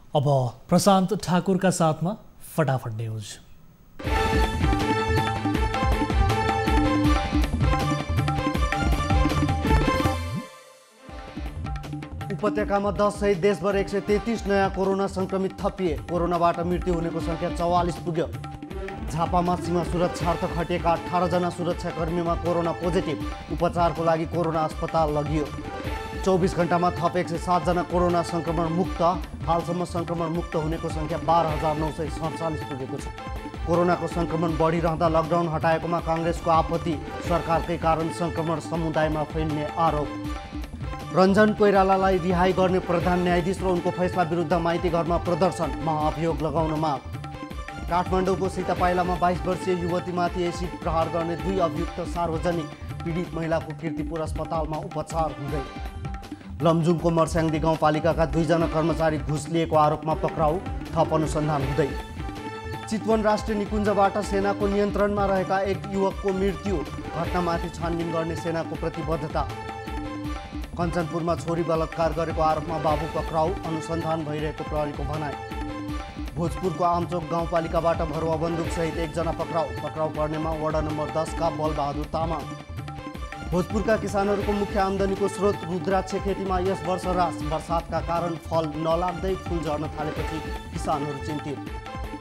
अब प्रशान्त ठाकुरका साथमा फटाफट न्युज। उपत्यकामा 10 सहित देशभर 133 नयाँ कोरोना संक्रमित थपिए। कोरोनाबाट मृत्यु हुनेको संख्या 44 पुग्यो। झापामा सीमा सुरक्षार्थ खटिएका 18 जना सुरक्षाकर्मीमा कोरोना पोजिटिभ। उपचारको लागि कोरोना अस्पताल लगियो। 24 घण्टामा थप 107 जना कोरोना संक्रमण मुक्त। हालसम्म संक्रमण मुक्त हुनेको संख्या 12,947 पुगेको छ। कोरोनाको संक्रमण बढिरहँदा लकडाउन हटाएकोमा काङ्ग्रेसको आपत्ति। सरकारकै कारण संक्रमण समुदायमा फैलिने आरोप। रञ्जन कोइरालालाई रिहाई गर्ने प्रधान न्यायाधीश र उनको फैसला विरुद्ध माइती घरमा प्रदर्शन, महाअभियोग लगाउन माग। काठमाडौँको सीतापाइलामा 22 वर्षीय युवतीमाथि एसिड प्रहार गर्ने 2 अभियुक्त सार्वजनिक, पीडित महिलाको कीर्तिपुर अस्पतालमा उपचार हुँदै। लमजुङको मर्स्याङ्दी गाउँपालिकाका 2 जना कर्मचारी घुस लिएको आरोपमा पक्राउ, थप अनुसन्धान हुँदै। चितवन राष्ट्रिय निकुञ्जबाट सेनाको नियन्त्रणमा रहेका एक युवकको मृत्यु, घटनामाथि छानबिन गर्ने सेनाको प्रतिबद्धता। कञ्चनपुरमा छोरी बलात्कार गरेको आरोपमा बाबु पक्राउ, अनुसन्धान भइरहेको प्रहरीको भनाइ। भोजपुरको आमचोक गाउँपालिकाबाट भरुवा बन्दुकसहित 1 जना पक्राउ पर्नेमा वडा नम्बर 10 का बलबहादुर तामाङ। भोजपुरका किसानहरूको मुख्य आम्दानीको स्रोत रुद्राक्ष खेतीमा यस वर्ष ह्रास, बर्सातका कारण फल नलाग्दै फुल झर्न थालेपछि किसानहरू चिन्तित।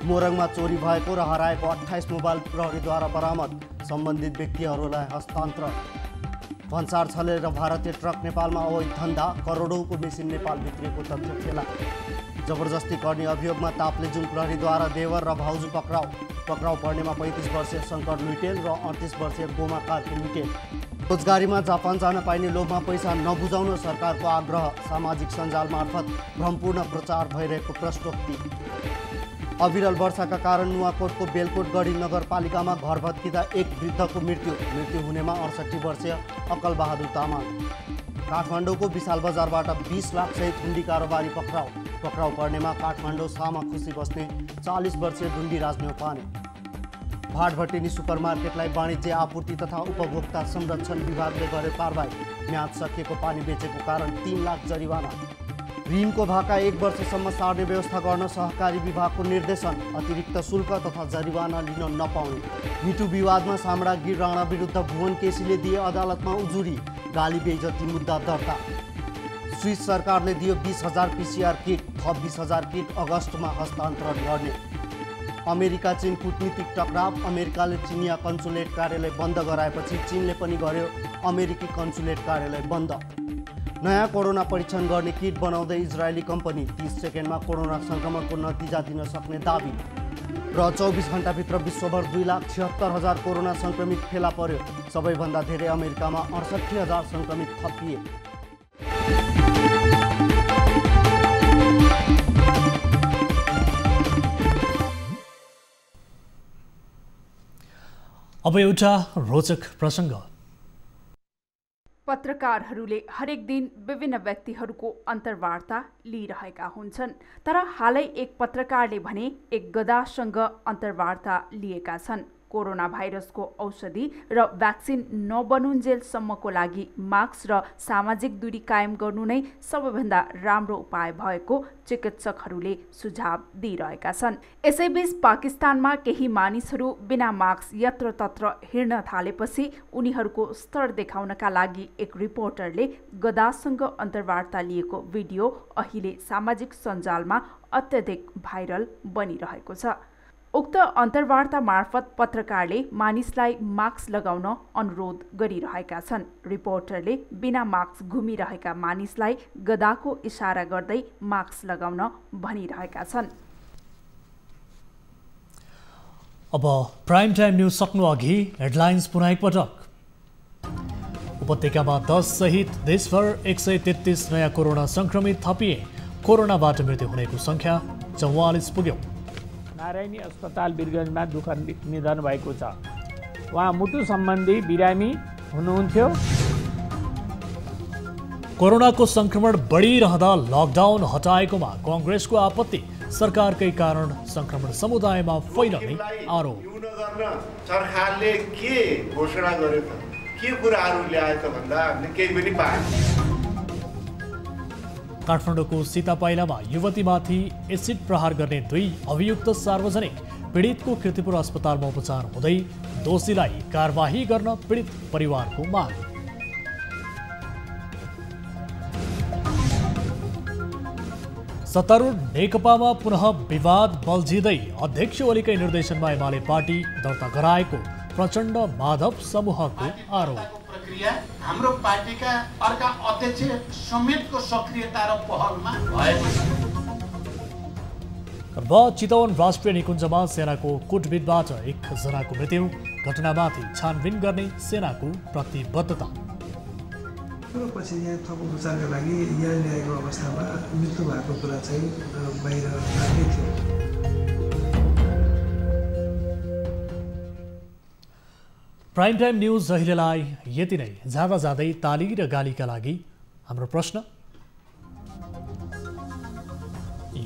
मोरङमा चोरी भएको र हराएको 28 मोबाइल प्रहरीद्वारा बरामद, सम्बन्धित व्यक्तिहरूलाई हस्तान्तरण। भन्सार छलेर भारतीय ट्रक नेपालमा अवैध धन्दा, करोडौँको मेसिन नेपाल भित्रिएको तथ्य फेला। जबरजस्ती गर्ने अभियोगमा ताप्लेजुङ प्रहरीद्वारा देवर र भाउजू पक्राउ पर्नेमा 35 वर्षीय शङ्कर लुइटेल र 38 वर्षीय गोमा कार्की लुइटेल। रोजगारीमा जापान जान पाइने लोभमा पैसा नबुझाउन सरकारको आग्रह, सामाजिक सञ्जाल मार्फत भ्रमपूर्ण प्रचार भइरहेको प्रश्नोक्ति। अविरल वर्षाका कारण नुवाकोटको बेलकोटगढी नगरपालिकामा घर भत्किँदा 1 वृद्धको मृत्यु हुनेमा 68 वर्षीय अकल बहादुर तामाङ। काठमाडौँको विशाल बजारबाट 20 लाख सहित हुन्डी कारोबारी पक्राउ पर्नेमा काठमाडौँ सामा खुसी बस्ने 40 वर्षीय ढुण्डी राजनेउपाने। भाटभट्टिनी सुपरमार्केटलाई वाणिज्य आपूर्ति तथा उपभोक्ता संरक्षण विभागले गर्यो कारबाही, म्याद सकिएको पानी बेचेको कारण 3 लाख जरिवाना। ऋणको भाका 1 वर्षसम्म सार्ने व्यवस्था गर्न सहकारी विभागको निर्देशन, अतिरिक्त शुल्क तथा जरिवाना लिन नपाउने। मिटु विवादमा सामडागिर राणा विरुद्ध भुवन केसीले दिए अदालतमा उजुरी, गाली बेइज्जती मुद्दा दर्ता। स्विस सरकारले दियो 20,000 PCR किट, थप 20,000 किट अगस्तमा हस्तान्तरण गर्ने। अमेरिका चीन कूटनीतिक टकराव, अमेरिकाले चिनिया कन्सुलेट कार्यालय बन्द गराएपछि चीनले पनि गर्यो अमेरिकी कन्सुलेट कार्यालय बन्द। नयाँ कोरोना परीक्षण गर्ने किट बनाउँदै इजरायली कम्पनी, 30 सेकेन्डमा कोरोना सङ्क्रमणको नतिजा दिन सक्ने दाबी। र 24 घण्टाभित्र विश्वभर 2,76,000 कोरोना सङ्क्रमित फेला पर्यो। सबैभन्दा धेरै अमेरिकामा 68,000 सङ्क्रमित थपिए। अब एउटा रोचक प्रसङ्ग। पत्रकारहरूले हरेक दिन विभिन्न व्यक्तिहरूको अन्तर्वार्ता लिइरहेका हुन्छन्, तर हालै एक पत्रकारले भने एक गधासँग अन्तर्वार्ता लिएका छन्। कोरोना भाइरसको औषधि र भ्याक्सिन नबनुन्जेलसम्मको लागि मास्क र सामाजिक दूरी कायम गर्नु नै सबैभन्दा राम्रो उपाय भएको चिकित्सकहरूले सुझाव दिइरहेका छन्। यसैबीच पाकिस्तानमा केही मानिसहरू बिना मास्क यत्रतत्र हिँड्न थालेपछि उनीहरूको स्तर देखाउनका लागि एक रिपोर्टरले गधासँग अन्तर्वार्ता लिएको भिडियो अहिले सामाजिक सञ्जालमा अत्यधिक भाइरल बनिरहेको छ। उक्त अन्तर्वार्ता मार्फत पत्रकारले मानिसलाई मास्क लगाउन अनुरोध गरिरहेका छन्। रिपोर्टरले बिना मास्क घुमिरहेका मानिसलाई गधाको इशारा गर्दै मास्क लगाउन भनिरहेका छन्। अब प्राइम टाइम न्युज सक्नु अघि हेडलाइन्स पुनः एकपटक। उपत्यकामा 10 सहित देशभर 133 नयाँ कोरोना संक्रमित थपिए। कोरोनाबाट मृत्यु हुनेको संख्या 44 पुग्यो। नारायणी अस्पताल वीरगञ्जमा दुःखद निधन भएको छ। उहाँ मुटु सम्बन्धी बिरामी हुनुहुन्थ्यो। कोरोनाको संक्रमण बढिरहँदा लकडाउन हटाएकोमा कांग्रेसको आपत्ति। सरकारकै कारण संक्रमण समुदायमा फैलने आरोप। सरकारले के घोषणा गर्यो त, के कुराहरू ल्यायो त भन्दा हामीले केही पनि पाएनौँ। काठमाडौँको सीतापाइलामा युवतीमाथि एसिड प्रहार गर्ने 2 अभियुक्त सार्वजनिक, पीडितको कीर्तिपुर अस्पतालमा उपचार हुँदै। दोषीलाई कारबाही गर्न पीडित परिवारको माग। सत्तारूढ नेकपामा पुनः विवाद बल्झिँदै। अध्यक्ष ओलीकै निर्देशनमा एमाले पार्टी दर्ता गराएको प्रचण्ड माधव समूहको आरोप। प्रक्रिया हाम्रो पार्टीका अर्का अध्यक्ष समेतको सक्रियता र पहलमा भएको छ। चितवन राष्ट्रिय निकुञ्जमा सेनाको कुटबिटबाट 1 जनाको मृत्यु। घटनामाथि छानबिन गर्ने सेनाको प्रतिबद्धता। तर पछि यहाँ थप उपचारका लागि यहाँ ल्याएको अवस्थामा मृत्यु भएको कुरा चाहिँ बाहिर लागेको थियो। प्राइम टाइम न्यूज अहिलेलाई यति नै। जाँदा जाँदै ताली र गालीका लागि हाम्रो प्रश्न,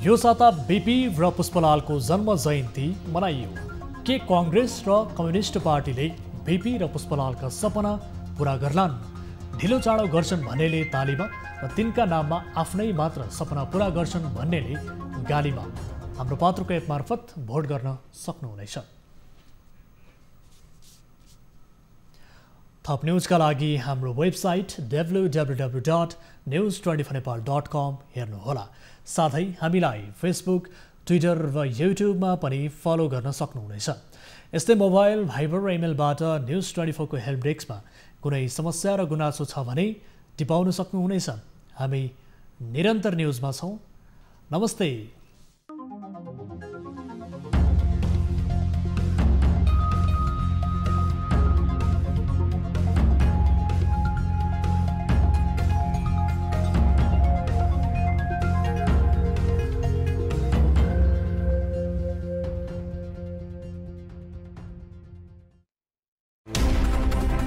यो साता बीपी र पुष्पलालको जन्म जयन्ती मनाइयो। के कांग्रेस र कम्युनिस्ट पार्टीले बीपी र पुष्पलालका सपना पूरा गर्लान्? ढिलो चाँडो गर्छन् भन्नेले तालीमा र तिनका नाममा आफ्नै मात्र सपना पूरा गर्छन् भन्नेले गालीमा। हाम्रो पात्रको एप मार्फत भोट गर्न सक्नुहुनेछ। थप न्यूजका लागि हाम्रो वेबसाइट www.news24nepal.com हेर्नुहोला। साथै हामीलाई फेसबुक, ट्विटर व युट्युबमा पनि फलो गर्न सक्नुहुनेछ। यस्तै मोबाइल, भाइबर र इमेलबाट न्युज 24 को हेल्प डेस्कमा कुनै समस्या र गुनासो छ भने टिपाउन सक्नुहुनेछ। हामी निरन्तर न्युजमा छौँ। नमस्ते।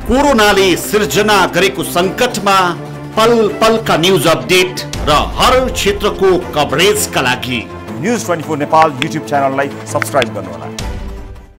कोरोनाले सिर्जना गरेको संकटमा पल पलका न्यूज अपडेट र हर क्षेत्रको कभरेजका लागि न्युज 24 नेपाल युट्युब च्यानललाई सब्स्क्राइब गर्नुहोला।